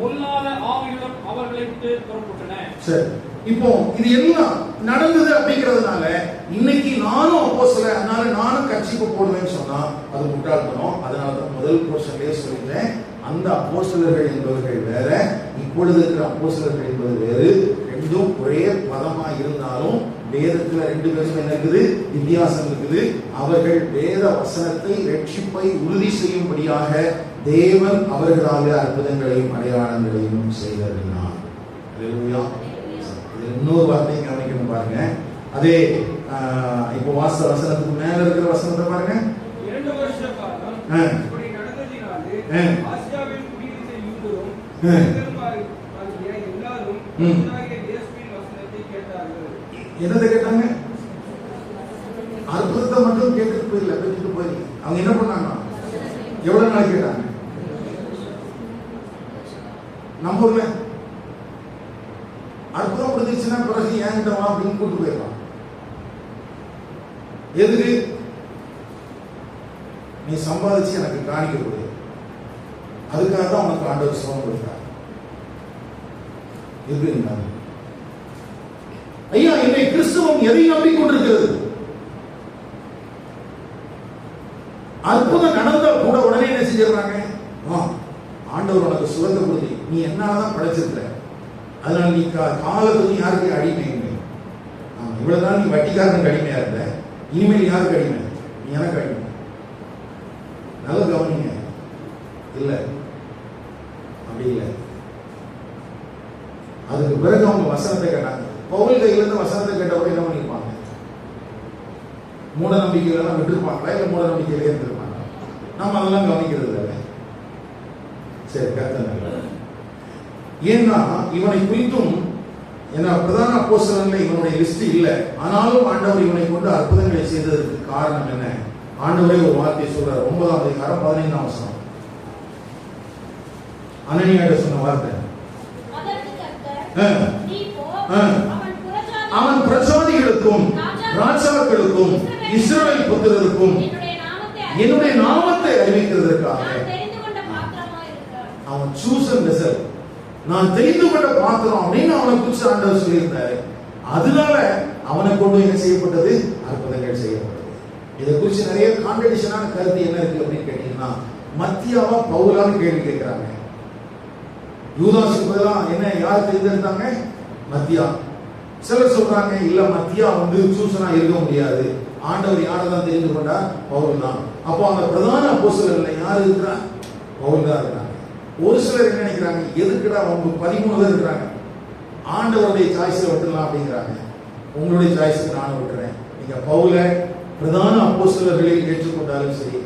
பொல்லாத ஆவிகளும் அவர்களை விட்டு புறப்பட்டன. சரி, இப்போ இது எல்லாம் நடந்தது அப்படிங்கிறதுனால இன்னைக்கு நானும் அப்போஸ்தலர், அதனால நானும் கட்சிக்கு போடுவேன்னு சொன்னா அது முட்டாள்தனம். அதனாலதான் முதல் போர்ஷன்லயே சொல்லிட்டேன், அந்த அப்போஸ்தலர்கள் என்பவர்கள் வேற, இப்பொழுது இருக்கிற அப்போஸ்தலர்கள் என்பது வேறு. ரெண்டும் ஒரே பதமா இருந்தாலும் வேதத்துல ரெண்டு பேரும் என்ன இருக்குது? வித்தியாசம் இருக்குது. அவர்கள் வேத வசனத்தை ரட்சிப்பை உறுதி செய்யும்படியாக தேவன் அவர்களாக அற்புதங்களையும் அடையாளங்களையும் செய்திருக்கிறார். இன்னொரு வார்த்தையை கவனிக்கணும் பாருங்க. அதே இப்போ வசனத்துக்கு மேல இருக்கிற வசனத்தை பாருங்க. 2 வருஷ காலம் இப்படி நடந்ததினாலே ஆசியாவில் குடியிருந்த யூதரும் ஆகிய எல்லாரும் இயேசுவின் வசனத்தை கேட்டார்கள். என்னதை கேட்டாங்க? அற்புதத்தை மட்டும் கேட்டுட்டு போயிடல. அவங்க என்ன பண்ணாங்க? எவ்வளவு நாள் கேட்டாங்க? நம்ம ஊர்ல அற்புதம் முடிஞ்சிச்சுன்னா பிறகு ஏன்கிட்ட வா அப்படின்னு கூட்டு போயிடலாம். எதுக்கு? நீ சம்பாதிச்சு எனக்கு காணிக்க கூடிய, அதுக்காக தான் உனக்கு ஆண்டவர் சுகம் கொடுத்தார். இருக்குங்களா? ஐயா, என்னை கிறிஸ்துவம் எதை நம்பிக்கொண்டிருக்கிறது? அற்புதம் நடந்தா கூட உடனே என்ன செஞ்சிடறாங்க? ஆண்டவர் உனக்கு சுகத்தை கொடுத்து நீ என்னாலதான் படைச்சிருக்கிற, அதனால நீ காலத்துக்கு யாருக்கு அடிமை இல்லை. இவ்வளவு நாள் நீ வட்டிக்காரனுக்கு அடிமையா இருந்த, இனிமேல் யாருக்கு அடிமை? நீ எனக்கு அடிமை. நல்ல கவனிங்க. இல்ல, அப்படி இல்லை. அதுக்கு பிறகு அவங்க வசனத்தை கேட்டாங்க. பவுல் கையில இருந்து வசனத்தை கேட்டவங்க என்ன பண்ணிருப்பாங்க? மூட நம்பிக்கையில விட்டுருப்பாங்களா, இல்ல மூட நம்பிக்கையிலே இருந்திருப்பாங்க? நம்ம அதெல்லாம் கவனிக்கிறது இல்லை. சரி, கருத்து. ஏன்னா இவனை குறித்தும் ஏன்னா பிரதான அப்போஸ்தலன்ல இவனுடைய லிஸ்ட் இல்லை. ஆனாலும் ஆண்டவர் இவனை கொண்டு அற்புதங்களை செய்ததற்கு காரணம் என்ன? ஆண்டவரே ஒரு வார்த்தை சொல்றார். 9ஆம் அதிகாரம் 15ஆம் வசனம். அனனியாட்ட சொன்ன வார்த்தை, அவன் பிரஜாதிகளுக்கும் ராஜாக்களுக்கும் இஸ்ரவேல் புத்திரருக்கும் என்னுடைய நாமத்தை அறிவிக்கிறதற்காக அவன் சூசன் வெசல், நான் தெரிந்து கொண்ட பாத்திரம் அப்படின்னு அவனை குறித்து ஆண்டவர் சொல்லியிருந்தாரு. அதனால அவனை கொண்டு என்ன செய்யப்பட்டது? அற்புதங்கள் செய்யப்பட்டது. இதை குறித்து நிறைய கான்ட்ரடிக்ஷனான கருத்து என்ன இருக்கு அப்படின்னு கேட்டீங்கன்னா, மத்தியாவா பவுலான்னு கேள்வி கேட்கிறாங்க. யூதாசுக்கு பதிலாக என்ன யார் தேர்ந்தெடுத்தாங்க? மத்தியா. சிலர் சொல்றாங்க இல்ல, மத்தியா சூசனா இருக்க முடியாது, ஆண்டவர் யாரதான் தெரிந்து கொண்டார்? பவுல் தான். அப்போ அந்த பிரதான அப்போஸ்தலர்ல யார் இருக்கிறா? பவுல் தான் இருக்கிறாங்க. ஒரு சிலர் என்ன நினைக்கிறாங்க, எதுக்குடா அவங்க 13 பேர் இருக்கிறாங்க, ஆண்டவருடைய சாய்ஸ்ல விட்டுலாம் அப்படிங்கிறாங்க. உங்களுடைய சாய்ஸுக்கு நானும் விட்டுறேன். நீங்க பவுல பிரதான அப்போஸ்தலர்களில் ஏற்றுக்கொண்டாலும் சரி,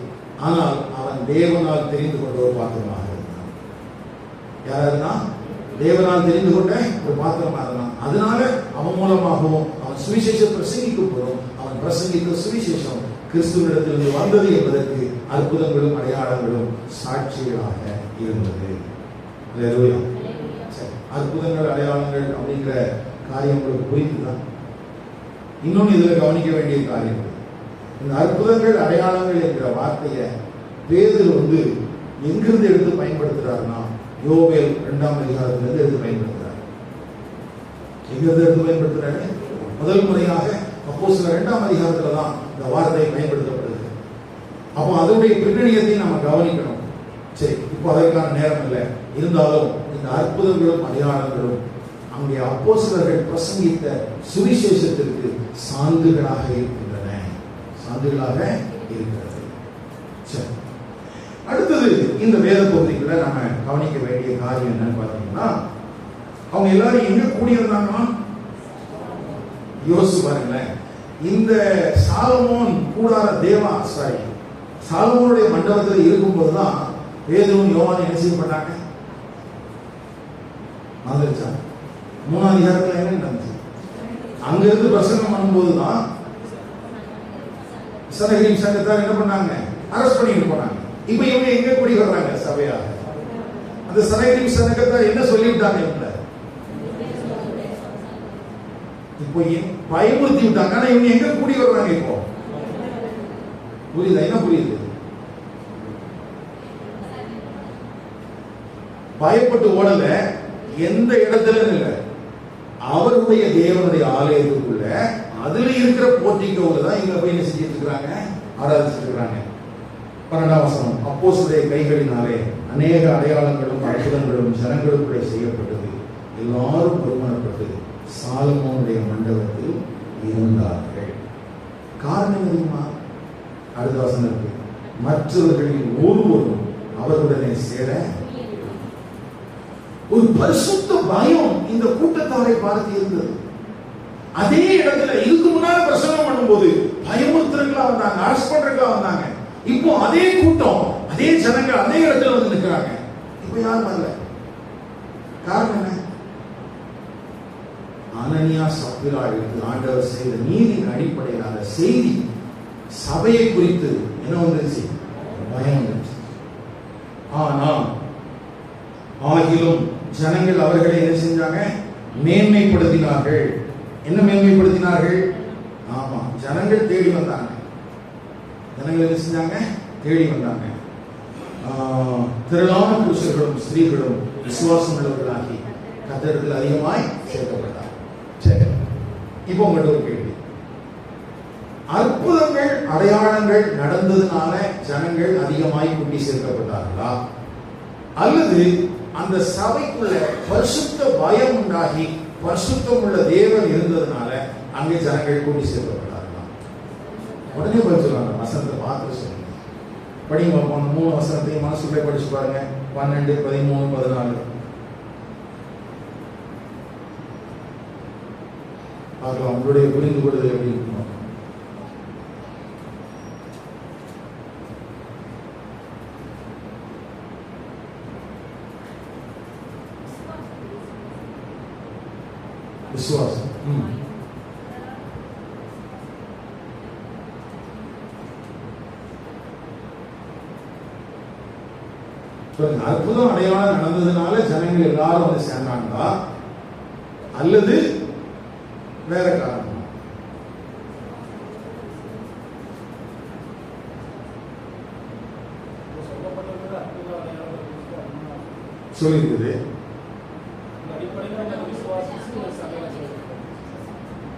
ஆனால் அவன் தேவனால் தெரிந்து கொண்ட ஒரு பாத்திரமாக இருந்தான். யாருன்னா தேவனால் தெரிந்து கொண்ட ஒரு பாத்திரமாக இருந்தான். அதனால அவன் மூலமாகவும் அவன் சுவிசேஷம் பிரசங்கிக்க போறோம். அவன் பிரசங்கித்த சுவிசேஷம் கிறிஸ்துவிடத்திலிருந்து வந்தது என்பதற்கு அற்புதங்களும் அடையாளங்களும் சாட்சிகளாக இருந்தது. அற்புதங்கள் அடையாளங்கள் அப்படிங்கிற காரியம் உங்களுக்கு புரிந்துதான். இன்னொன்னு இதுல கவனிக்க வேண்டிய காரியம், இந்த அற்புதங்கள் அடையாளங்கள் என்கிற வார்த்தையை பேதுரு எங்கிருந்து எடுத்து பயன்படுத்துறாருன்னா, யோவேல் 2ஆம் அதிகாரத்திலிருந்து எடுத்து பயன்படுத்துறாரு. எங்கிருந்து எடுத்து பயன்படுத்துறாரு? முதல் முறையாக அப்போஸ்தலர் 2ஆம் அதிகாரத்துல தான் இந்த வார்த்தை பயன்படுத்தப்படுது. அப்போ அதனுடைய பின்னணியத்தை நம்ம கவனிக்கணும். சரி, இப்போ அதற்கான நேரம் இல்லை. இருந்தாலும் இந்த அற்புதங்களும் அடையாளங்களும் அங்கே அப்போஸ்தலர்கள் பிரசங்கித்த சுவிசேஷத்திற்கு சான்றுகளாக இருக்கின்றன. சான்றுகளாக இருக்கிறது. சரி, அடுத்தது இந்த வேத பகுதிக்குள்ள நம்ம கவனிக்க வேண்டிய காரியம் என்னன்னு பார்த்தீங்கன்னா, அவங்க எல்லாரும் எங்க கூடியிருந்தாங்கன்னா யோசிச்சு பாருங்களேன். இந்த சாலமோன் கூடார சாலமோனுடைய மண்டபத்தில் இருக்கும்போதுதான் பேதுருவும் யோவானும் என்ன செய்யப்பட்டாங்க? வந்துருச்சா? 3ஆம் அதிகாரத்துல என்ன நடந்துச்சு? அங்க இருந்து பிரசங்கம் பண்ணும்போதுதான் சனகரிம் சங்கத்தார் என்ன பண்ணாங்க? அரெஸ்ட் பண்ணிட்டு போனாங்க. இப்ப இவங்க எங்க கூடி வர்றாங்க? சபையாக. அந்த சனகரிம் சங்கத்தார் என்ன சொல்லிவிட்டாங்க? இப்போ பயமுறுத்தி விட்டாங்க. ஆனா இவங்க எங்க கூடி வர்றாங்க? இப்போ புரியுதா? என்ன புரியுது? பயப்பட்டு ஓடல, எந்த இடத்துல இல்ல, அவருடைய தேவனுடைய ஆலயத்துக்குள்ள அதுல இருக்கிற போர்ட்டிகோல தான் இவங்க போய் என்ன செஞ்சிட்டு இருக்காங்க? ஆராதிச்சிட்டு இருக்காங்க. 12ஆம் வசனம், அப்போஸ்தலருடைய கைகளினாலே அநேக அடையாளங்களும் அற்புதங்களும் ஜனங்களுக்குள்ளே செய்யப்பட்டது. எல்லாரும் ஒருமனப்பட்டு சாலமோனுடைய மண்டபத்தில் இருந்தார்கள். காரணம் தெரியுமா? அடுத்த வசனம் இருக்கு, மற்றவர்களில் ஒருவரும் அவர்களுடனே சேர. ஒரு பரிசுத்த பயம் இந்த கூட்டத்தாரை பார்த்து இருந்தது. அதே இடத்துல இதுக்கு முன்னால பிரசங்கம் பண்ணும்போது பயமுறுத்துறதுக்கெல்லாம் வந்தாங்க, அரெஸ்ட் பண்றதுக்கெல்லாம் வந்தாங்க. இப்போ அதே கூட்டம், அதே ஜனங்கள் அதே இடத்துல வந்து நிற்கிறாங்க. இப்போ யாரும் வரல. காரணம் என்ன? அனனியா சப்பீராவுக்கு ஆண்டவர் செய்த நீதியின் அடிப்படையில் அந்த செய்தி சபையை குறித்து என்ன வந்துருச்சு? பயம் வந்துருச்சு. ஆனால் ஆகிலும் ஜனங்கள் அவர்களை என்ன செஞ்சாங்க? மேன்மைப்படுத்தினார்கள். என்ன மேன்மைப்படுத்தினார்கள்? ஆமா, ஜனங்கள் தேடி வந்தாங்க. ஜனங்கள் என்ன செஞ்சாங்க? தேடி வந்தாங்க. திரளான புருஷர்களும் ஸ்திரீகளும் விசுவாசம் உள்ளவர்களாகி கர்த்தரிடத்தில் அதிகமாய் சேர்க்கப்பட்டார். சரி, இப்போ உங்கள்கிட்ட ஒரு கேள்வி. அற்புதங்கள் அடையாளங்கள் நடந்ததுனால ஜனங்கள் அதிகமாய் கூட்டி சேர்க்கப்பட்டார்களா, அல்லது அந்த சபைக்குள்ள பரிசுத்த பயம் உண்டாகி பரிசுத்தம் உள்ள தேவன் இருந்ததுனால அங்கே ஜனங்கள் கூட்டி சேர்க்கப்பட்டார்களா? உடனே பதில் சொல்லுவாங்க. வசனத்தை பார்த்து சொல்லுங்க. படிங்க, 3 வசனத்தையும் மனசுக்குள்ளே படிச்சு பாருங்க. 12, 13, 14 பார்க்கலாம். உங்களுடைய புரிந்து கொள்ளுதல் எப்படி இருக்கணும்? விசுவாசம். அற்புதம் அடையாளம் நடந்ததுனால ஜனங்கள் எல்லாரும் வந்து சேர்ந்தாங்களா, அல்லது வேற காரணம்? சொல்லிருக்குது.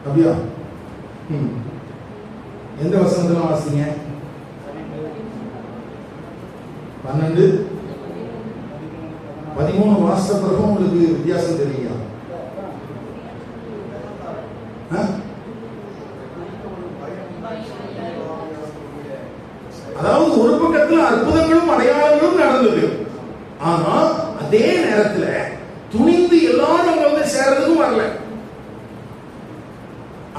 அப்படியா? எந்த வசனத்துல வாசிங்க? 12, 13 வாசித்த பிறகு உங்களுக்கு வித்தியாசம் தெரியுங்க? அதாவது ஒரு பக்கத்தில் அற்புதங்களும் அடையாளங்களும் நடந்தது, ஆனா அதே நேரத்தில் துணிந்து எல்லாரும் வந்து சேர்றதுக்கும் வரல.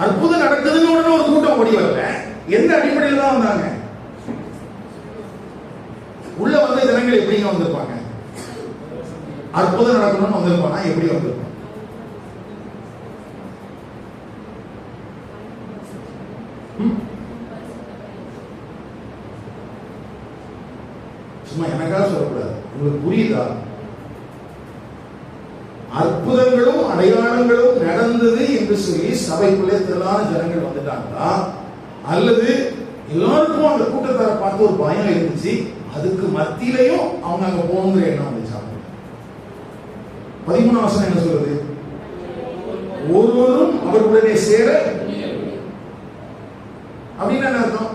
அற்புதம் நடக்குதுன்னு உடனே ஒரு கூட்டம் ஓடி வரல. எந்த அடிப்படையில் தான் வந்தாங்க? உள்ள வந்து ஜனங்கள் எப்படிங்க வந்திருப்பாங்க? அற்புதம் நடக்கணும்னு வந்திருப்பானா? எப்படி வந்திருப்பாங்க? சும்மா எனக்காக சொல்லக்கூடாது, உங்களுக்கு புரியுதா? அற்புதங்களும் அடையாளங்களும் நடந்தது என்று சொல்லி சபைக்குள்ளே திரளான ஜனங்கள் வந்துட்டாங்களா, அல்லது எல்லாருக்கும் அந்த கூட்டத்தாரை பார்த்து ஒரு பயம் இருந்துச்சு, அதுக்கு மத்தியிலையும் அவங்க அங்க போகணுங்கிற எண்ணம் வந்துச்சாங்க? 13 வசனம் என்ன சொல்றது? ஒருவரும் அவர்களுடனே சேர அப்படின்னு என்ன அர்த்தம்?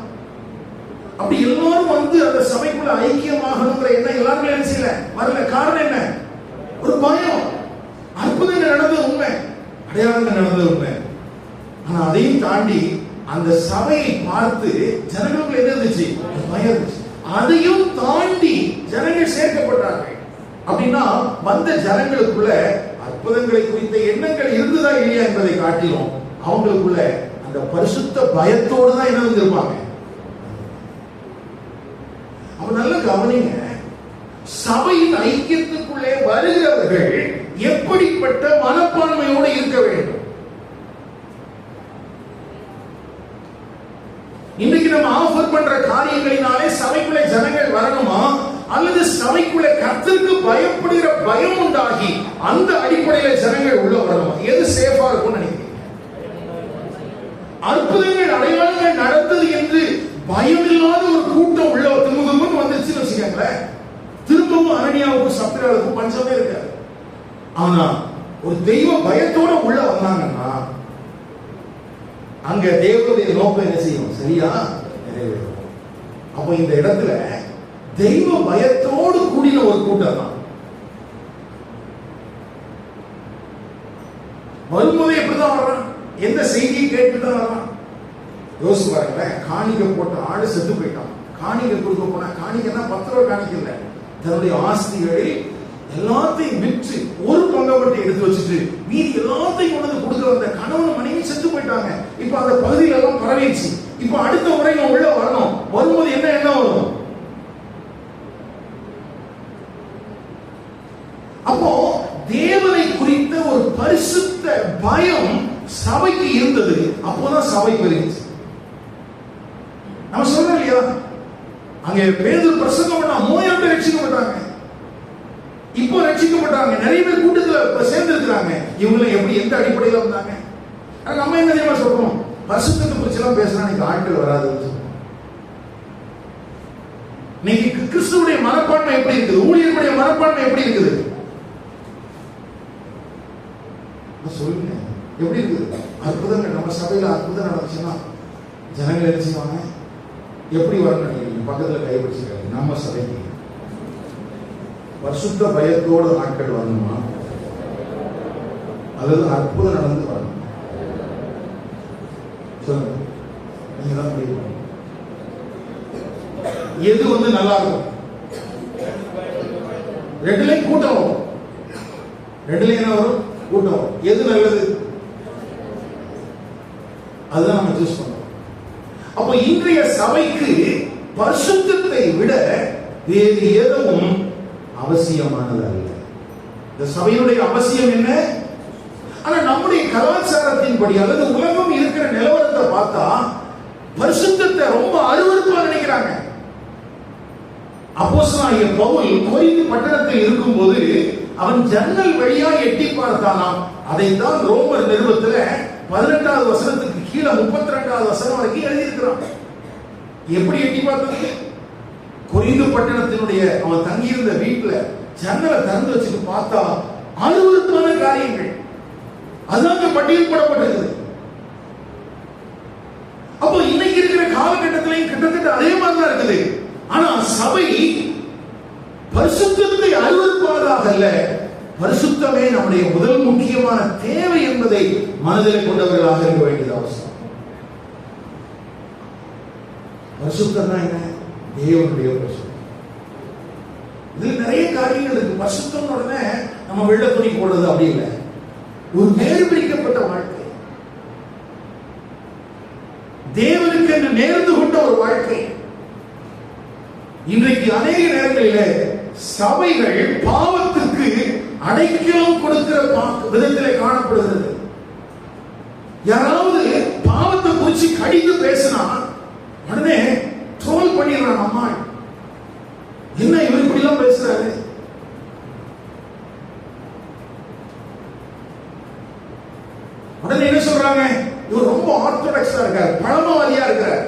அப்படி எல்லாரும் வந்து அந்த சபைக்குள்ள ஐக்கியமாகணுங்கிற எண்ணம் எல்லாருமே நினைச்சல வரல. காரணம் என்ன? ஒரு பயம். அற்புதங்கள் நடந்தது உண்மை, அடையாளங்கள் நடந்தது உண்மை, ஆனா அதையும் தாண்டி அந்த சபையை பார்த்து ஜனங்களுக்கு என்ன இருந்துச்சு? பயம் இருந்துச்சு. அதையும் தாண்டி ஜனங்கள் சேர்க்கப்பட்டார்கள். அப்படின்னா வந்த ஜனங்களுக்குள்ள அற்புதங்களை குறித்த எண்ணங்கள் இருந்ததா இல்லையா என்பதை காட்டிலும் அவங்களுக்குள்ள அந்த பரிசுத்த பயத்தோடு தான் என்ன வந்திருப்பாங்க. அவன் நல்ல கவனிங்க, சபையின் ஐக்கியத்துக்குள்ளே வருகிறவர்கள் எப்படிப்பட்ட மனப்பான்மையோடு இருக்க வேண்டும்? இன்னைக்கு நம்ம ஆஃபர் பண்ற காரியங்களினாலே சபைக்குள்ளே ஜனங்கள் வரணுமா, அல்லது சபைக்குள்ளே கர்த்தருக்கு பயப்படுகிற பயம் உண்டாகி அந்த அடிப்படையில் ஜனங்கள் உள்ள வரணுமா? எது சேஃபா இருக்கும்னு நினைக்கிறீங்க? அற்புதங்கள் அடையாளங்கள் நடந்தது என்று பயம் இல்லாத ஒரு கூட்டம் உள்ள திரும்பவும் வந்துருச்சுன்னு வச்சுக்கோங்களேன், திரும்பவும் அனனியாவுக்கும் சப்பிராவுக்கும் பஞ்சமே இருக்காது. ஆனா ஒரு தெய்வ பயத்தோட உள்ள வந்தாங்கன்னா அங்க தேவனுடைய நோக்கம் என்ன செய்யும்? சரியா நிறைவேறும். அப்ப இந்த இடத்துல தெய்வ பயத்தோடு கூடின ஒரு கூட்டம் தான் வரும்போது. எப்படிதான் வர்றான்? எந்த செய்தியை கேட்டுதான் வர்றான்? யோசிச்சு பாருங்களேன். காணிக்க போட்ட ஆடு செத்து போயிட்டான். காணிக்க கொடுக்க போனா, காணிக்கன்னா 10 ரூபாய் காணிக்க இல்ல, தன்னுடைய ஆஸ்திகளில் எல்லாத்தையும் விற்று ஒரு பங்கை மட்டும் எடுத்து வச்சுட்டு மீதி எல்லாத்தையும் கொண்டு வந்து கொடுக்க வந்த கணவன் மனைவி செத்து போயிட்டாங்க. இப்ப அந்த பகுதியில எல்லாம் பரவிடுச்சு. இப்ப அடுத்த முறை நான் உள்ள வரணும். வரும்போது என்ன வரும்? அப்போ தேவனை குறித்த ஒரு பரிசுத்த பயம் சபைக்கு இருந்தது. அப்போதான் சபை பெருகிச்சு. நம்ம சொல்றோம் இல்லையா, அங்கே பேதுரு பிரசங்கம் பண்ணா 3000 பேர் ரட்சிக்கப்பட்டாங்க. இப்போ ரட்சிக்கப்பட்டாங்க. நிறைய பேர் கூட்டத்தில் சேர்ந்து இருக்கிறாங்க. இவங்க எப்படி எந்த அடிப்படையில் வந்தாங்க? நம்ம என்ன தெரியுமா சொல்றோம்? பரிசுத்தத்தை குறிச்சு எல்லாம் பேசினா இன்னைக்கு ஆட்கள் வராது. இன்னைக்கு கிறிஸ்துவுடைய மனப்பான்மை எப்படி இருக்குது? ஊழியர்களுடைய மனப்பான்மை எப்படி இருக்குது? சொல்லுங்க, எப்படி இருக்குது? அற்புதங்கள் நம்ம சபையில அற்புதம் நடந்துச்சுன்னா ஜனங்கள் என்ன செய்வாங்க? எப்படி வரணும்? பக்கத்துல கைப்பிடிச்சிருக்காங்க. நம்ம சபைக்கு பரிசுத்த பயத்தோடு ஆட்கள் வரணுமா அல்லது அற்புதம் நடந்து வரணும்? சொல்லுங்க, நீங்க தான் முடிவு பண்ணணும். எது நல்லா இருக்கும்? ரெண்டுலையும் கூட்டம் வரும். ரெண்டுலையும் என்ன வரும்? கூட்டம். எது நல்லது? அதுதான் நம்ம சூஸ் பண்றோம். அப்ப இன்றைய சபைக்கு பரிசுத்தத்தை விட வேறு எதுவும் அவசியமானது அல்ல. இந்த சபையினுடைய அவசியம் என்ன? ஆனா நம்முடைய கலாச்சாரத்தின்படி அல்லது உலகம் இருக்கிற நிலவரத்தை பார்த்தா பரிசுத்தத்தை ரொம்ப அருவருப்பா நினைக்கிறாங்க. அப்போஸ்தலனாகிய பவுல் கொரிந்து பட்டணத்தில் இருக்கும்போது அவன் ஜன்னல் வழியா எட்டி பார்த்தானாம். அதைத்தான் ரோமர் நிருபத்துல 18வது வசனத்துக்கு கீழே 32வது வசனம் வரைக்கும் எழுதியிருக்கிறான். எப்படி எட்டி பார்த்தது? கொரிந்து பட்டணத்தினுடைய அவன் தங்கியிருந்த வீட்டுல ஜன்னலை திறந்து வச்சுட்டு பார்த்தா அருவருப்பான காரியங்கள். அதுதான் பட்டியல் போடப்பட்டிருக்குது. அப்போ இன்னைக்கு இருக்கிற காலகட்டத்திலையும் கிட்டத்தட்ட அதே மாதிரிதான் இருக்குது. ஆனா சபை பரிசுத்தத்தை அருவருப்பதாக அல்ல, பரிசுத்தமே நம்முடைய முதல் முக்கியமான தேவை என்பதை மனதில் கொண்டவர்களாக இருக்க வேண்டியது அவசியம். பரிசுத்தம்னா என்ன? தேவனுடைய பரிசுத்தம். இதுல நிறைய காரியங்கள் இருக்கு. பரிசுத்தம் உடனே நம்ம வெள்ளை துணி போடுறது அப்படி இல்லை. ஒரு வேறுபிடிக்கப்பட்ட வாழ்க்கை, தேவனுக்கு என்று நேர்ந்து கொண்ட ஒரு வாழ்க்கை. இன்றைக்கு அநேக நேரங்களில் சபைகள் பாவத்திற்கு அடைக்கலம் கொடுக்கிற விதத்திலே காணப்படுகிறது. யாராவது பாவத்தை குறிச்சு கடிந்து பேசினா உடனே ட்ரோல் பண்ணிடுறான். அம்மா, என்ன இவர் இப்படி எல்லாம் பேசுறாரு? உடனே என்ன சொல்றாங்க? இவர் ரொம்ப ஆர்த்தடாக்ஸா இருக்கார், பழமவாதியா இருக்கார்.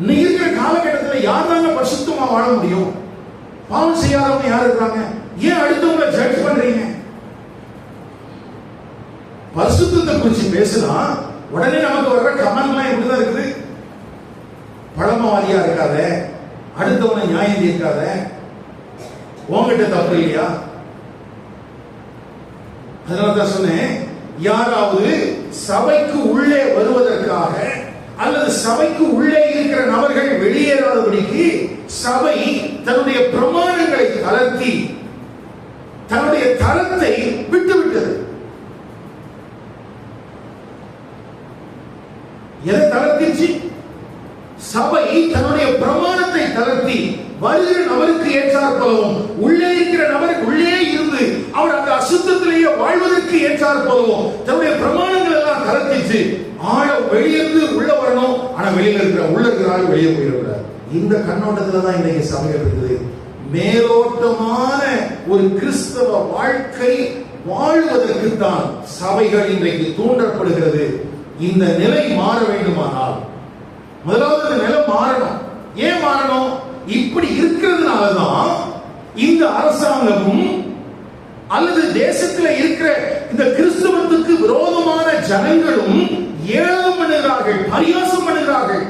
இன்னைக்கு இருக்கிற காலகட்டத்தில் யார் தாங்க பரிசுத்தமா வாழ முடியும்? பாவம் செய்யாதவங்க யார் இருக்காங்க? ஏன் அடுத்தவங்களை ஜட்ஜ் பண்றீங்க? பரிசுத்தத்தை குறிச்சு பேசினா உடனே நமக்கு வர்ற கமெண்ட்லாம் எப்படிதான் இருக்குது? பழமவாதியா இருக்காத, அடுத்தவனை நியாயம் தீர்க்காத, உங்ககிட்ட தப்பு இல்லையா? அதனாலதான் சொன்னேன், யாராவது சபைக்கு உள்ளே வருவதற்காக அல்லது சபைக்கு உள்ளே இருக்கிற நபர்கள் வெளியேறாதபடிக்கு சபை தன்னுடைய பிரமாணங்களை தளர்த்தி தன்னுடைய தரத்தை விட்டுவிட்டது. எதை தளர்த்திச்சு? சபை தன்னுடைய பிரமாணத்தை தளர்த்தி வருகிற நபருக்கு ஏற்றார் போலவும் உள்ளே இருக்கிற நபர் உள்ளே இருந்து அவர் அந்த அசுத்தத்திலேயே வாழ்வதற்கு ஏற்றார் போலவும் தன்னுடைய பிரமாணங்கள் எல்லாம் தளர்த்திச்சு. ஆழ வெளியிருந்து உள்ள வரணும், ஆனா வெளியில இருக்கிற உள்ள இருக்கிற ஆள் வெளியே போயிடக்கூடாது. இந்த கண்ணோட்டத்துல தான் இன்னைக்கு சபைகள் இருக்குது. மேலோட்டமான ஒரு கிறிஸ்தவ வாழ்க்கை வாழ்வதற்கு தான் சபைகள் இன்றைக்கு தூண்டப்படுகிறது. இந்த நிலை மாற வேண்டுமானால் முதலாவது இந்த நிலை மாறணும். ஏன் மாறணும்? இப்படி இருக்கிறதுனாலதான் இந்த அரசாங்கமும் அல்லது தேசத்தில் இருக்கிற இந்த கிறிஸ்தவத்துக்கு விரோதமான ஜனங்களும் ஏளனம் பண்ணுகிறார்கள், பரியாசம் பண்ணுகிறார்கள்.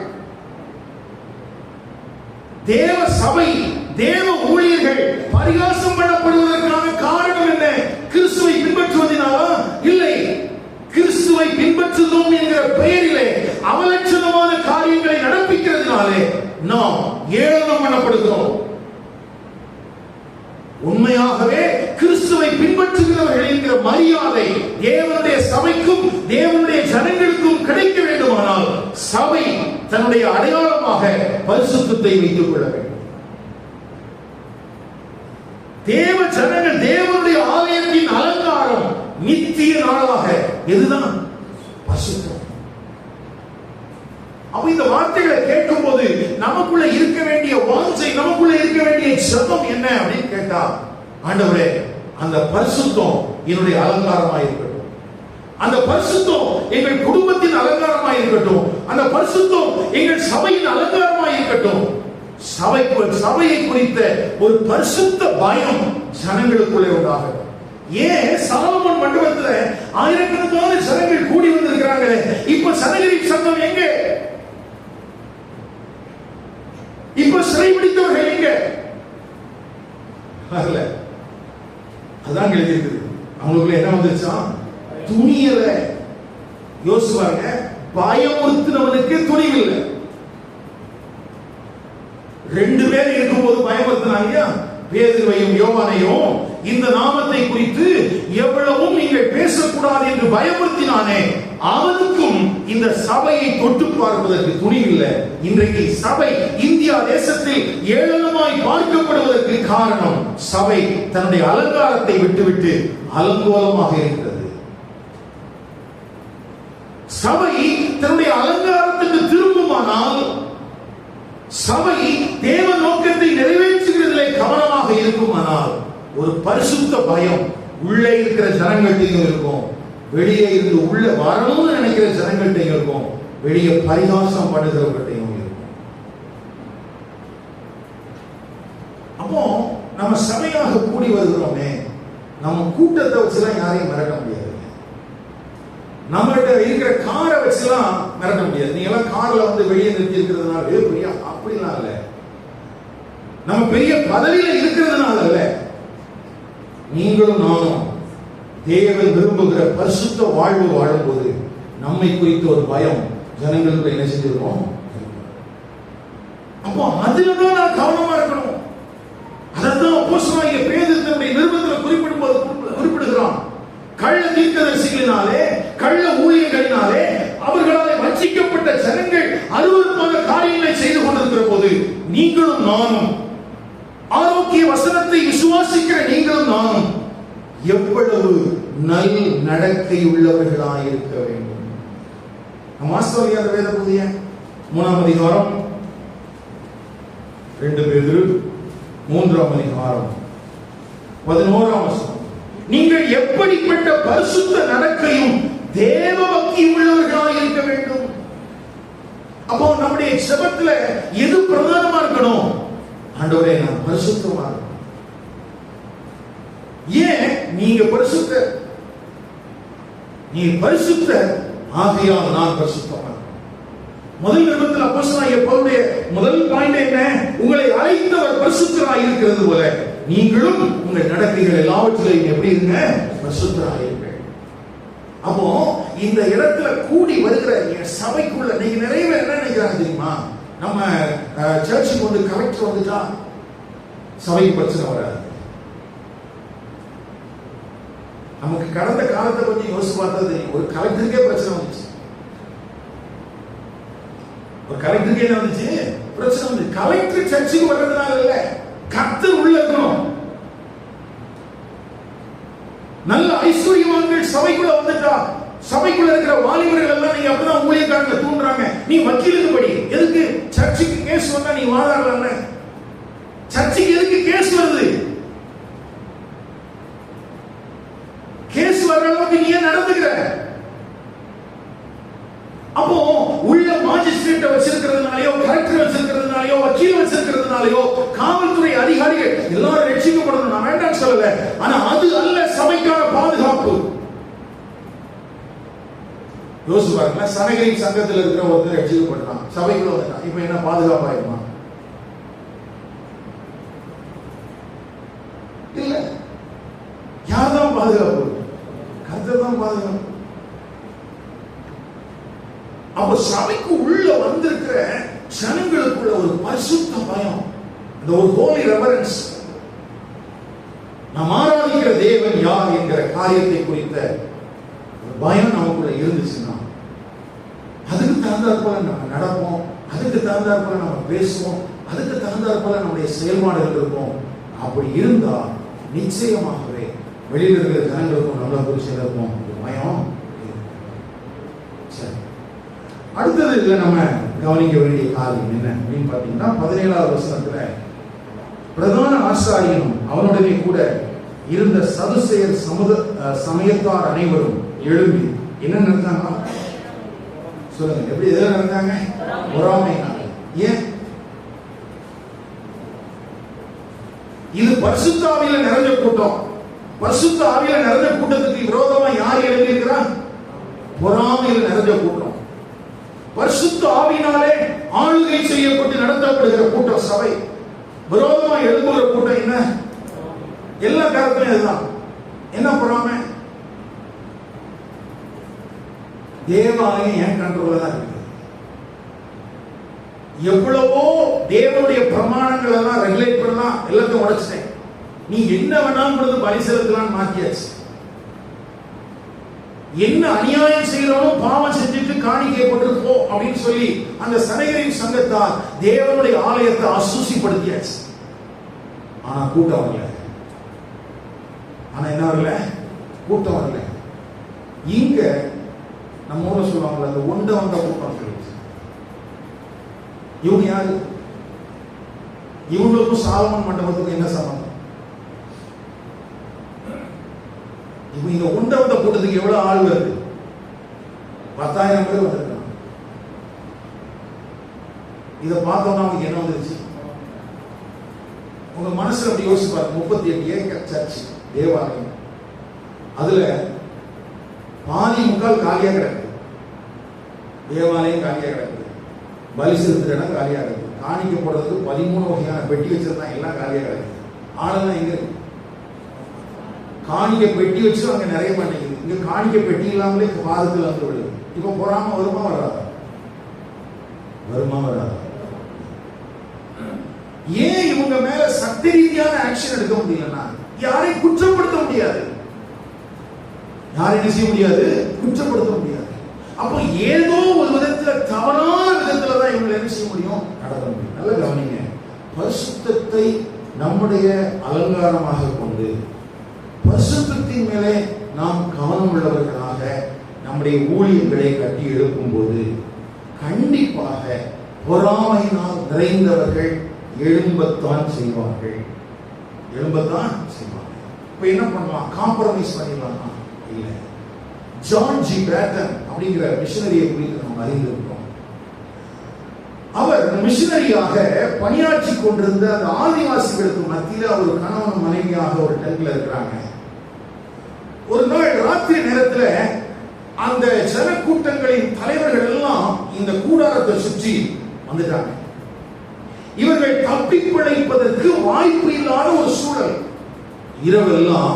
தேவ சபை, தேவ ஊழியர்கள் பரியாசம் பண்ணப்படுவதற்கான காரணம் என்ன? கிறிஸ்துவை பின்பற்றுவதனாலா? இல்லை, கிறிஸ்துவை பின்பற்றுவோம் என்கிற பெயரிலே அவலட்சணமான காரியங்களை நடப்பிக்கிறதுனாலே நாம் ஏளனம் பண்ணப்படுகிறோம். உண்மையாக ஆகவே கிறிஸ்துவை பின்பற்றுகிறவர்கள் என்கிற மரியாதை தேவனுடைய சபைக்கும் தேவனுடைய ஜனங்களுக்கும் கிடைக்க வேண்டுமானால் சபை தன்னுடைய அடையாளமாக பரிசுத்தத்தை வைத்துக் கொள்ள வேண்டும். தேவ ஜனங்கள் தேவனுடைய ஆலயத்தின் அலங்காரம் நித்திய நாளாக எதுதான்? பரிசுத்தம். அப்ப இந்த வார்த்தைகளை கேட்கும் போது நமக்குள்ள இருக்க வேண்டிய வாஞ்சை, நமக்குள்ள இருக்க வேண்டிய ஜெபம் என்ன அப்படின்னு கேட்டா, ஆண்டவரே அந்த பரிசுத்தம் என்னுடைய அலங்காரமாக இருக்கட்டும், அந்த பரிசுத்தம் எங்கள் குடும்பத்தின் அலங்காரமாக இருக்கட்டும், அந்த பரிசுத்தம் எங்கள் சபையின் அலங்காரமாக இருக்கட்டும். சபையை குறித்த ஒரு பரிசுத்த பயம் ஜனங்களுக்குள்ளே உண்டாகும். ஏன் சாலமோன் மண்டபத்துல ஆயிரக்கணக்கான ஜனங்கள் கூடி வந்திருக்கிறாங்களே, இப்ப சனகரிப் சங்கம் எங்க? இப்ப சிறைபிடித்தவர்கள் எங்க? அதான் எழுதியிருக்குது. அவங்களுக்குள்ள என்ன வந்துருச்சா? துணியல. யோசிப்பாங்க, பயமுறுத்தினவனுக்கு துணிவில்லை. 2 பேர் இருக்கும்போது பயமுறுத்தினாங்க, பேதுருவையும் யோவானையும். இந்த நாமத்தை குறித்து எவ்வளவும் நீங்கள் பேசக்கூடாது என்று பயமுறுத்தினானே, அவனுக்கும் இந்த சபையை தொட்டு பார்ப்பதற்கு துணிவில்லை. இன்றைக்கு சபை இந்தியா தேசத்தில் ஏளனமாய் பார்க்கப்படுவதற்கு காரணம், சபை தன்னுடைய அலங்காரத்தை விட்டுவிட்டு அலங்கோலமாக இருக்கிறது. சபை தன்னுடைய அலங்காரத்துக்கு திரும்புமானால், சபை தேவ நோக்கத்தை நிறைவேற்றுகிறதிலே கவனமாக இருக்குமானால், ஒரு பரிசுத்த பயம் உள்ளே இருக்கிற ஜனங்கள்கிட்டையும் இருக்கும், வெளியே இருந்து உள்ள வரணும்னு நினைக்கிற ஜனங்கள்கிட்டையும் இருக்கும், வெளியே பரிகாசம் பண்ணுகிறவர்கிட்டையும் இருக்கும். அப்போ நம்ம சபையாக கூடி வருகிறோமே, நம்ம கூட்டத்தை வச்சுலாம் யாரையும் மிரட்ட முடியாது. நம்மகிட்ட இருக்கிற காரை வச்சுலாம் மிரட்ட முடியாது. நீங்க எல்லாம் கார்ல வந்து வெளியே நிறுத்தி இருக்கிறதுனால பெரிய அப்படிலாம் இல்ல, நம்ம பெரிய பதவியில இருக்கிறதுனால இல்ல. நீங்களும் நானும் தேவன் விரும்புகிற பரிசுத்த வாழ்வு வாழும்போது நம்மை குறித்த ஒரு பயம் ஜனங்களுக்கு என்ன செஞ்சிருக்கோம். அப்போ அதுலதான் நான் கவனமா இருக்கணும். அதான் அப்போஸ்தலனாகிய பேதுரு தன்னுடைய நிருபத்தில் குறிப்பிடுகிறான். கள்ள தீர்க்கதரிசிகளினாலே, கள்ள ஊழியர்களினாலே அவர்களாலே வஞ்சிக்கப்பட்ட ஜனங்கள் அருவருப்பான காரியங்களை செய்து கொண்டிருக்கிற போது நீங்களும் நானும், ஆரோக்கிய வசனத்தை விசுவாசிக்கிற நீங்களும் நானும் எவ்வளவு நல் நடக்கை உள்ளவர்களாக இருக்க வேண்டும். வாஸ்தவியாத வேத புதிய 3ஆம் அதிகாரம் 2 பேதுரு 3ஆம் அதிகாரம் 11ஆம் வசனம். நீங்கள் எப்படிப்பட்ட பரிசுத்த நடக்கையும் தேவ பக்தி உள்ளவர்களாக இருக்க வேண்டும். அப்போ நம்முடைய ஜெபத்துல எது பிரதானமா இருக்கணும்? ஆண்டவரே நான் பரிசுத்தமா இருக்கணும். ஏன் நீங்க பரிசுத்த, நீ பரிசுத்த ஆகையால் நான் பரிசுத்தமா இருக்கணும். முதல் நிருபத்தில் அப்போஸ்தலனாகிய பவுலுடைய முதல் பாயிண்ட் என்ன? உங்களை அழைத்தவர் பரிசுத்தராய் இருக்கிறது போல நீங்களும் உங்கள் நடக்கைகள் எல்லாவற்றிலையும் எப்படி இருங்க? பரிசுத்தராய் இருங்க. அப்போ இந்த இடத்துல கூடி வருகிற சபைக்குள்ள நீங்க நிறைய பேர் என்ன நினைக்கிறாங்க தெரியுமா? நம்ம சர்ச்சுக்கு வந்து கலெக்டர் வந்துட்டா சபைக்கு பிரச்சனை வராது. நமக்கு கடந்த காலத்தை கொஞ்சம் யோசிச்சு பார்த்தா தெரியும். ஒரு கலெக்டருக்கே பிரச்சனை வந்துச்சு. ஒரு கலெக்டருக்கே என்ன வந்துச்சு? பிரச்சனை வந்து. கலெக்டர் சர்ச்சுக்கு வர்றதுனால இல்ல, கர்த்தர் உள்ள இருக்கணும். நல்ல ஐஸ்வர்யவான்கள் சபைக்குள்ள வந்துட்டா, சபைக்குள்ள இருக்கிற வாலிபர்கள் எல்லாம் நீங்க அப்படிதான் ஊழியக்காரங்க தூண்டுறாங்க, நீ வக்கீலுக்கு படி. எதுக்கு? சர்ச்சுக்கு கேஸ் வந்தா நீ வாதாடல. சர்ச்சுக்கு எதுக்கு கேஸ் வருது? கேஸ் வர்ற அளவுக்கு நீ ஏன் நடந்துக்கிற? அப்போ உள்ள மாஜிஸ்ட்ரேட் வச்சிருக்கிறதுனாலயோ, கலெக்டர் வச்சிருக்கிறதுனாலயோ, வக்கீல் வச்சிருக்கிறதுனாலயோ, காவல்துறை அதிகாரிகள் எல்லாரும் ரட்சிக்கப்படணும், நான் வேண்டாம் சொல்லல. ஆனா அது அல்ல சபைக்கான பாதுகாப்பு. யோசிச்சு பாருங்க, சனகரின் சங்கத்தில் இருக்கிற ஒருத்தர் ரட்சிக்கப்பட்டான், சபைக்குள்ள வந்துட்டான், இப்ப என்ன பாதுகாப்பாயிருமா? இல்ல. யார்தான் பாதுகாப்பு? கர்த்தர் தான் பாதுகாப்பு. அப்ப சபைக்கு உள்ள வந்திருக்கிற ஜனங்களுக்குள்ள ஒரு பரிசுத்த பயம், அந்த ஒரு ஹோலி ரெவரன்ஸ். நாம் ஆராதிக்கிற தேவன் யார் என்கிற காரியத்தை குறித்த பயம் நமக்குள்ள இருந்துச்சுன்னா அதுக்கு தகுந்தாற்போல நம்ம நடப்போம், அதுக்கு தகுந்தாற்போல நம்ம பேசுவோம், அதுக்கு தகுந்தாற்போல நம்முடைய செயல்பாடுகள் இருக்கும். அப்படி இருந்தா நிச்சயமாகவே வெளியில் இருக்கிற ஜனங்களுக்கும் நம்மளை குறிச்சு இருக்கும் பயம். சரி, அடுத்தது இதுல நம்ம கவனிக்க வேண்டிய காரியம் என்ன அப்படின்னு பாத்தீங்கன்னா 17வது வசனத்துல பிரதான ஆசாரியனும் அவனுடனே கூட இருந்த சதுசேயர் சமயத்தார் அனைவரும் எழும்பி என்ன நடந்தாங்க சொல்லுங்க, எப்படி எதிர நடந்தாங்க? பொறாமையினால. ஏன்? இது பரிசுத்த ஆவியில நிறைஞ்ச கூட்டம். பரிசுத்த ஆவியில நிறைஞ்ச கூட்டத்துக்கு விரோதமா யார் எழுதியிருக்கிறார்? பொறாமையில் நிறைஞ்ச கூட்டம். பரிசுத்த ஆவியினாலே ஆளுகை செய்யப்பட்டு நடத்தப்படுகிற கூட்டம் சபை. விரோதமா எழுதுகிற கூட்டம் என்ன? எல்லா காரணத்தையும் இதுதான். என்ன பொறாமை? தேவாலயம் என் கண்ட்ரோல்ல தான் இருக்கு. எவ்வளவோ தேவனுடைய பிரமாணங்கள் எல்லாம் ரெகுலேட் பண்ணலாம், எல்லாத்தையும் உடைச்சிட்டேன். நீ என்ன வேணாலும் பலி செலுத்தலாம் மாத்தியாச்சு. என்ன அநியாயம் செய்யறவனும் பாவம் செஞ்சுட்டு காணிக்கை போட்டு போ அப்படின்னு சொல்லி அந்த சனைகரின் சங்கத்தால் தேவனுடைய ஆலயத்தை அசூசிப்படுத்தியாச்சு. ஆனா கூட்டம் வரல. ஆனா என்ன வரல? கூட்டம் வரல. இங்க நம்ம ஊர்ல சொல்லுவாங்கல்ல, அந்த ஒண்ட வந்த கூட்டம் சொல்லிச்சு. இவங்க யாரு? இவங்களுக்கும் சாலமன் மண்டபத்துக்கும் என்ன சம்பந்தம்? இப்ப இந்த உண்ட வந்த கூட்டத்துக்கு எவ்வளவு ஆள் வருது? 10,000 பேர் வந்திருக்காங்க. இதை பார்த்தோம்னா அவங்களுக்கு என்ன வந்துருச்சு? உங்க மனசுல அப்படி யோசிச்சு பாருங்க. 38 ஏக்கர் சர்ச் தேவாலயம், அதுல பாதி முக்கால் காலியா கிடக்கு. தேவாலயம் காலியா கிடக்கு, பலி செலுத்துற இடம் காலியா கிடக்கு, காணிக்க போடுறதுக்கு 13 வகையான பெட்டி வச்சிருந்தாங்க, எல்லாம் காலியா கிடக்கு. ஆளுதான் எங்க இருக்கு? காணிக்க பெட்டி வச்சு அங்க நிறைய பண்ணிக்குது. இங்க காணிக்க பெட்டி இல்லாமலே வாதத்தில் வந்து விடுது. இப்ப பொறாம வருமா வராதா? வருமா வராதா? ஏன் இவங்க மேல சட்ட ரீதியான ஆக்ஷன் எடுக்க முடியலன்னா, யாரையும் குற்றப்படுத்த முடியாது. யாரை என்ன செய்ய முடியாது? குற்றப்படுத்த முடியாது. அப்போ ஏதோ ஒரு விதத்துல தவறான விதத்துல தான் இவங்களை என்ன செய்ய முடியும்? நடத்த முடியும். நல்ல கவனிங்க, பரிசுத்தத்தை நம்முடைய அலங்காரமாக கொண்டு பரிசுத்தத்தின் மேலே நாம் கவனம் உள்ளவர்களாக நம்முடைய ஊழியர்களை கட்டி எழுப்பும் போது கண்டிப்பாக பொறாமையினால் நிறைந்தவர்கள் எழும்பத்தான் செய்வார்கள். எழும்பத்தான் செய்வார்கள். இப்ப என்ன பண்ணலாம்? காம்ப்ரமைஸ் பண்ணிடலாமா? இல்லை. ஜான் ஜி பேட்டன் அப்படிங்கிற மிஷனரியை குறித்து நாம் அறிந்திருக்கிறோம். அவர் மிஷனரியாக பணியாற்றி கொண்டிருந்த அந்த ஆதிவாசிகளுக்கு மத்தியில் அவர் கணவன் மனைவியாக ஒரு டென்ட்ல இருக்கிறாங்க. ஒரு நாள் ராத்திரி நேரத்துல அந்த ஜனக்கூட்டங்களின் தலைவர்கள் எல்லாம் இந்த கூடாரத்தை சுற்றி வந்துட்டாங்க. இவர்கள் தப்பி பிழைப்பதற்கு வாய்ப்பு இல்லாத ஒரு சூழல். இரவெல்லாம்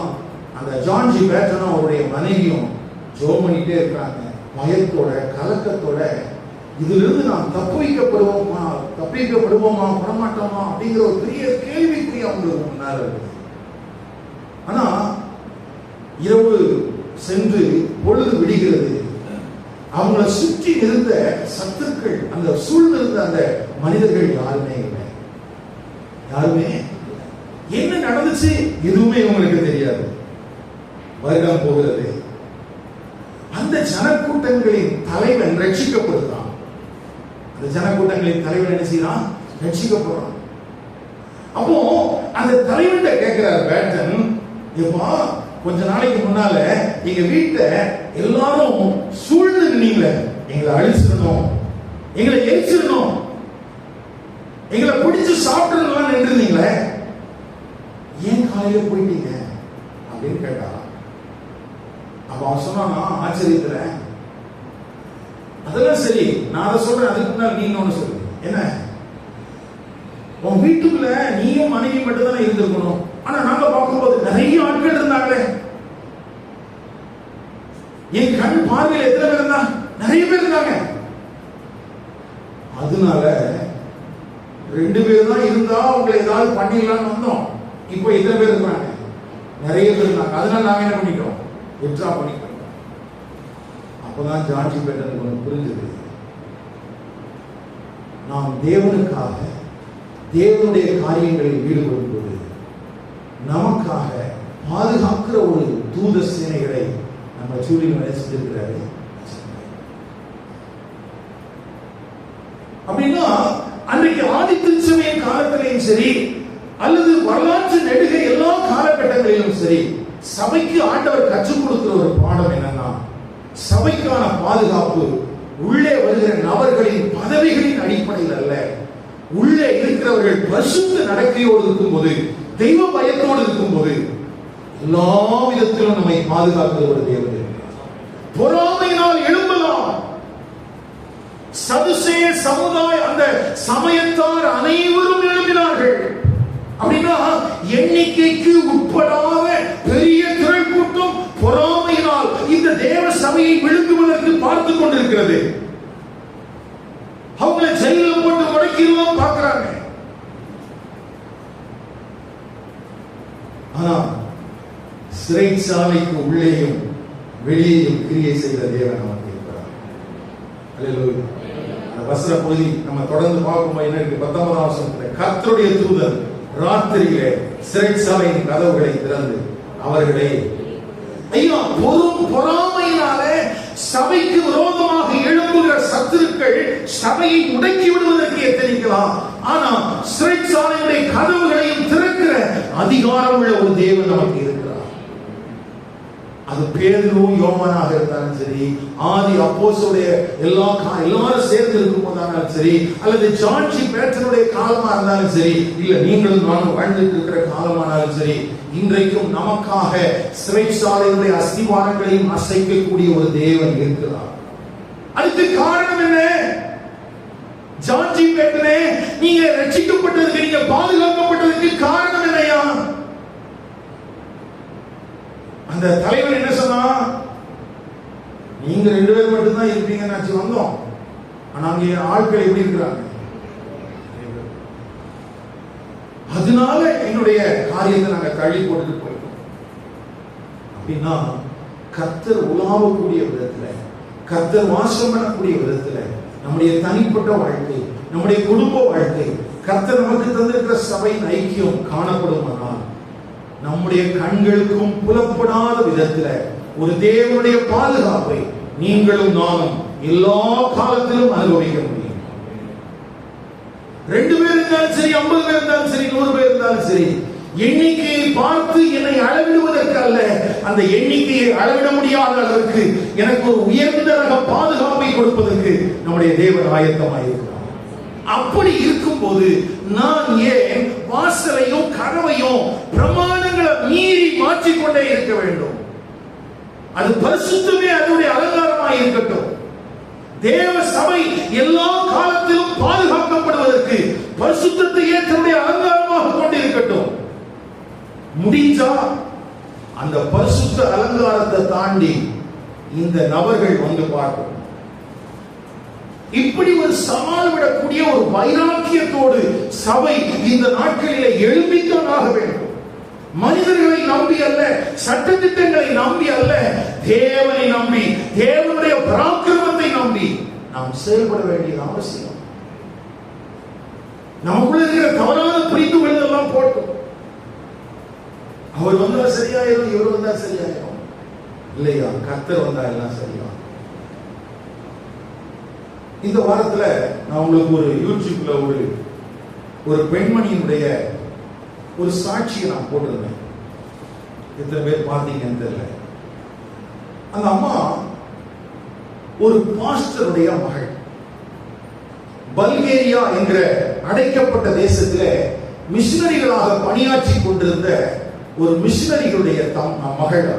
அந்த ஜான் ஜி பேட்டனும் அவருடைய மனைவியும் ஜெபம் பண்ணிட்டே இருக்கிறாங்க. பயத்தோட கலக்கத்தோட, இதிலிருந்து நாம் தப்பிக்கப்படுவோமா படமாட்டோமா அப்படிங்கிற ஒரு பெரிய கேள்விக்குறி அவங்களுக்கு முன்னால இருக்கு. ஆனா இரவு சென்று பொழுது விடுகிறது. அவங்களை சுற்றி இருந்த சத்துக்கள், அந்த சூழ்ந்திருந்த அந்த மனிதர்கள் யாருமே இல்லை. யாருமே என்ன நடந்துச்சு எதுவுமே இவங்களுக்கு தெரியாது. வருடம் போகிறது. அந்த ஜனக்கூட்டங்களின் தலைவன் ரட்சிக்கப்படுகிறான். அந்த ஜனக்கூட்டங்களின் தலைவன் என்ன செய்யறான்? ரட்சிக்கப்படுறான். அப்போ அந்த தலைவன் கேட்கிறார் பேட்டன், எப்பா கொஞ்ச நாளைக்கு முன்னால எங்க வீட்டை எல்லாரும் சூழ்ந்து நின்னீங்களே, எங்களை அழிச்சிடணும், எங்களை எரிச்சிடணும், எங்களை பிடிச்சு சாப்பிடலாம் நின்றுருந்தீங்களே, ஏன் காலையில போயிட்டீங்க அப்படின்னு கேட்டா, அப்ப அவன் சொன்னா ஆச்சரியத்துல, அதெல்லாம் சரி நான் அதை சொல்றேன், அதுக்கு முன்னாடி நீங்க ஒண்ணு சொல்லுங்க. என்ன, உன் வீட்டுக்குள்ள நீயும் மனைவி மட்டும் தானே இருந்திருக்கணும், ஆனா நாங்க பார்க்கும்போது நிறைய ஆட்கள் இருந்தாங்களே, என் கண் பார்வையில் எத்தனை பேர் இருந்தா? நிறைய பேர் இருந்தாங்க. அதனால 2 பேர் தான் இருந்தா உங்களை ஏதாவது பண்ணிடலாம்னு வந்தோம். இப்போ எத்தனை பேர் இருக்கிறாங்க? நிறைய பேர் இருந்தாங்க. அதனால நாங்க என்ன பண்ணிட்டோம், வித்ட்ரா பண்ணிட்டோம். அப்பதான் ஜான்ஜி பேட்டனுக்கு ஒன்று புரிஞ்சது. நாம் தேவனுக்காக தேவனுடைய காரியங்களில் ஈடுபடும் போது நமக்காக பாதுகாக்கிற ஒரு தூத சேனைகளை நம்ம சூரியன் நினைச்சிருக்கிறாரு. அப்படின்னா அன்றைக்கு ஆதி திருச்சபையின் காலத்திலையும் சரி அல்லது வரலாற்று நெடுக எல்லா காலகட்டங்களிலும் சரி சபைக்கு ஆண்டவர் கற்றுக் கொடுக்கிற ஒரு பாடம் என்னன்னா, சபைக்கான பாதுகாப்பு உள்ளே வருகிற நபர்களின் பதவிகளின் அடிப்படையில் அல்ல, உள்ளே இருக்கிறவர்கள் பரிசுத்த நடக்கையோடு இருக்கும்போது, தெய்வ பயத்தோடு இருக்கும்போது எல்லா விதத்திலும் நம்மை பாதுகாக்கிற ஒரு தேவன். பொறாமையினால் எழும்பலாம். சதுசேய சமுதாய அந்த சமயத்தார் அனைவரும் எழுப்பினார்கள். அப்படின்னா எண்ணிக்கைக்கு உட்படாத பெரிய திரள் கூட்டம் பொறாமையினால் இந்த தேவ சபையை விழுங்குவதற்கு பார்த்து கொண்டிருக்கிறது. அவங்களை ஜெயிலில் போட்டு முடக்கிடலாம் பார்க்கிறாங்க. ஆனா சிறைச்சாலைக்கு உள்ளேயும் வெளியேயும் கிரியை செய்த தேவன் நமக்கு இருக்கிறார். அல்லேலூயா. வசன பகுதி நம்ம தொடர்ந்து பார்க்கும்போது என்ன இருக்கு? 19ஆம் வசனத்துல கர்த்தருடைய தூதர் ராத்திரியிலே சிறைச்சாலையின் கதவுகளை திறந்து அவர்களை பொறாமையினாலே சபைக்கு விரோதமாக எழும்புகிற சத்துருக்கள் சபையை முடக்கி விடுவதற்கு எத்தனிக்கலாம். ஆனா சிறைச்சாலையுடைய கதவுகளையும் திறக்கிற அதிகாரம் உள்ள ஒரு தேவன் நமக்கு இருக்கிறார். அது பேதுருவும் யோவானாக இருந்தாலும் சரி, ஆதி அப்போஸ்தலருடைய எல்லாரும் சேர்ந்து இருக்கும் போதாலும் சரி, அல்லது ஜான்ஜி பேட்டனுடைய காலமா இருந்தாலும் சரி, இல்ல நீங்களும் நானும் வாழ்ந்துட்டு இருக்கிற காலமானாலும் சரி, இன்றைக்கும் நமக்காக சிறைச்சாலையுடைய அஸ்திவாரங்களையும் அசைக்கக்கூடிய ஒரு தேவன் இருக்கிறார். அதுக்கு காரணம் என்ன? ஜான்ஜி பேட்டனே, நீங்க ரட்சிக்கப்பட்டதுக்கு, நீங்க பாதுகாக்கப்பட்டதுக்கு காரணம் என்னையா? அந்த தலைவர் என்ன சொன்னா, நீங்க 2 பேர் மட்டும் தான் இருப்பீங்கன்னு வந்தோம். ஆனா அங்க ஆட்கள் எப்படி இருக்கிறாங்க? அதனால என்னுடைய காரியத்தை நாங்க தள்ளி போட்டுட்டு போயிட்டோம். அப்படின்னா கர்த்தர் உலாவக்கூடிய விதத்துல, கர்த்தர் வாசம் பண்ணக்கூடிய விதத்துல நம்முடைய தனிப்பட்ட வாழ்க்கை, நம்முடைய குடும்ப வாழ்க்கை, கர்த்தர் நமக்கு தந்திருக்கிற சபையின் ஐக்கியம் காணப்படுமானால் நம்முடைய கண்களுக்கும் புலப்படாத விதத்துல ஒரு தேவனுடைய பாதுகாப்பை நீங்களும் நானும் எல்லா காலத்திலும் அனுபவிக்க முடியும். 2 பேர் இருந்தாலும் சரி, 50 பேர் இருந்தாலும் சரி, 100 பேர் இருந்தாலும் சரி, எண்ணிக்கையை பார்த்து என்னை அளவிடுவதற்கு அல்ல, அந்த எண்ணிக்கையை அளவிட முடியாத அளவுக்கு எனக்கு ஒரு உயர்ந்த ரக பாதுகாப்பை கொடுப்பதற்கு நம்முடைய தேவன் ஆயத்தமாயிருக்கிறார். அப்படி இருக்கும்போது நான் ஏன் வாசலையும் கதவையும் பிரமாணங்களை மீறி மாற்றிக்கொண்டே இருக்க வேண்டும்? அது பரிசுத்தமே அதனுடைய அலங்காரமாக இருக்கட்டும். தேவ சபை எல்லா காலத்திலும் பாதுகாக்கப்படுவதற்கு பரிசுத்தத்தையே தன்னுடைய அலங்காரமாக கொண்டிருக்கட்டும். முடிஞ்சா அந்த பரிசுத்த அலங்காரத்தை தாண்டி இந்த நபர்கள் வந்து பார்க்கும். இப்படி ஒரு சவால் விடக்கூடிய ஒரு வைராக்கியத்தோடு சபை இந்த நாட்களிலே எழும்பித்தான் ஆக வேண்டும். மனிதர்களை நம்பி அல்ல, சட்டதிட்டங்களை நம்பி அல்ல, தேவனை நம்பி, தேவனுடைய பராக்கிரமத்தை நம்பி நாம் செயல்பட வேண்டியது அவசியம். நமக்குள்ள இருக்கிற தவறான புரிந்துகள் எல்லாம் போட்டோம். அவர் வந்தா சரியாயிரும், இவர் வந்தா சரியாயிரும் இல்லையா? கர்த்தர் வந்தா எல்லாம் சரியா. இந்த வாரத்துல நான் உங்களுக்கு ஒரு யூடியூப்ல ஒரு பெண்மணியினுடைய ஒரு சாட்சியை நான் போட்டிருந்தேன். எத்தனை பேர் பார்த்தீங்கன்னு தெரியல. அந்த அம்மா ஒரு பாஸ்டருடைய மகள். பல்கேரியா என்கிற அடைக்கப்பட்ட தேசத்திலே மிஷனரிகளாக பணியாற்றி கொண்டிருந்த ஒரு மிஷனரிகளுடைய மகள்.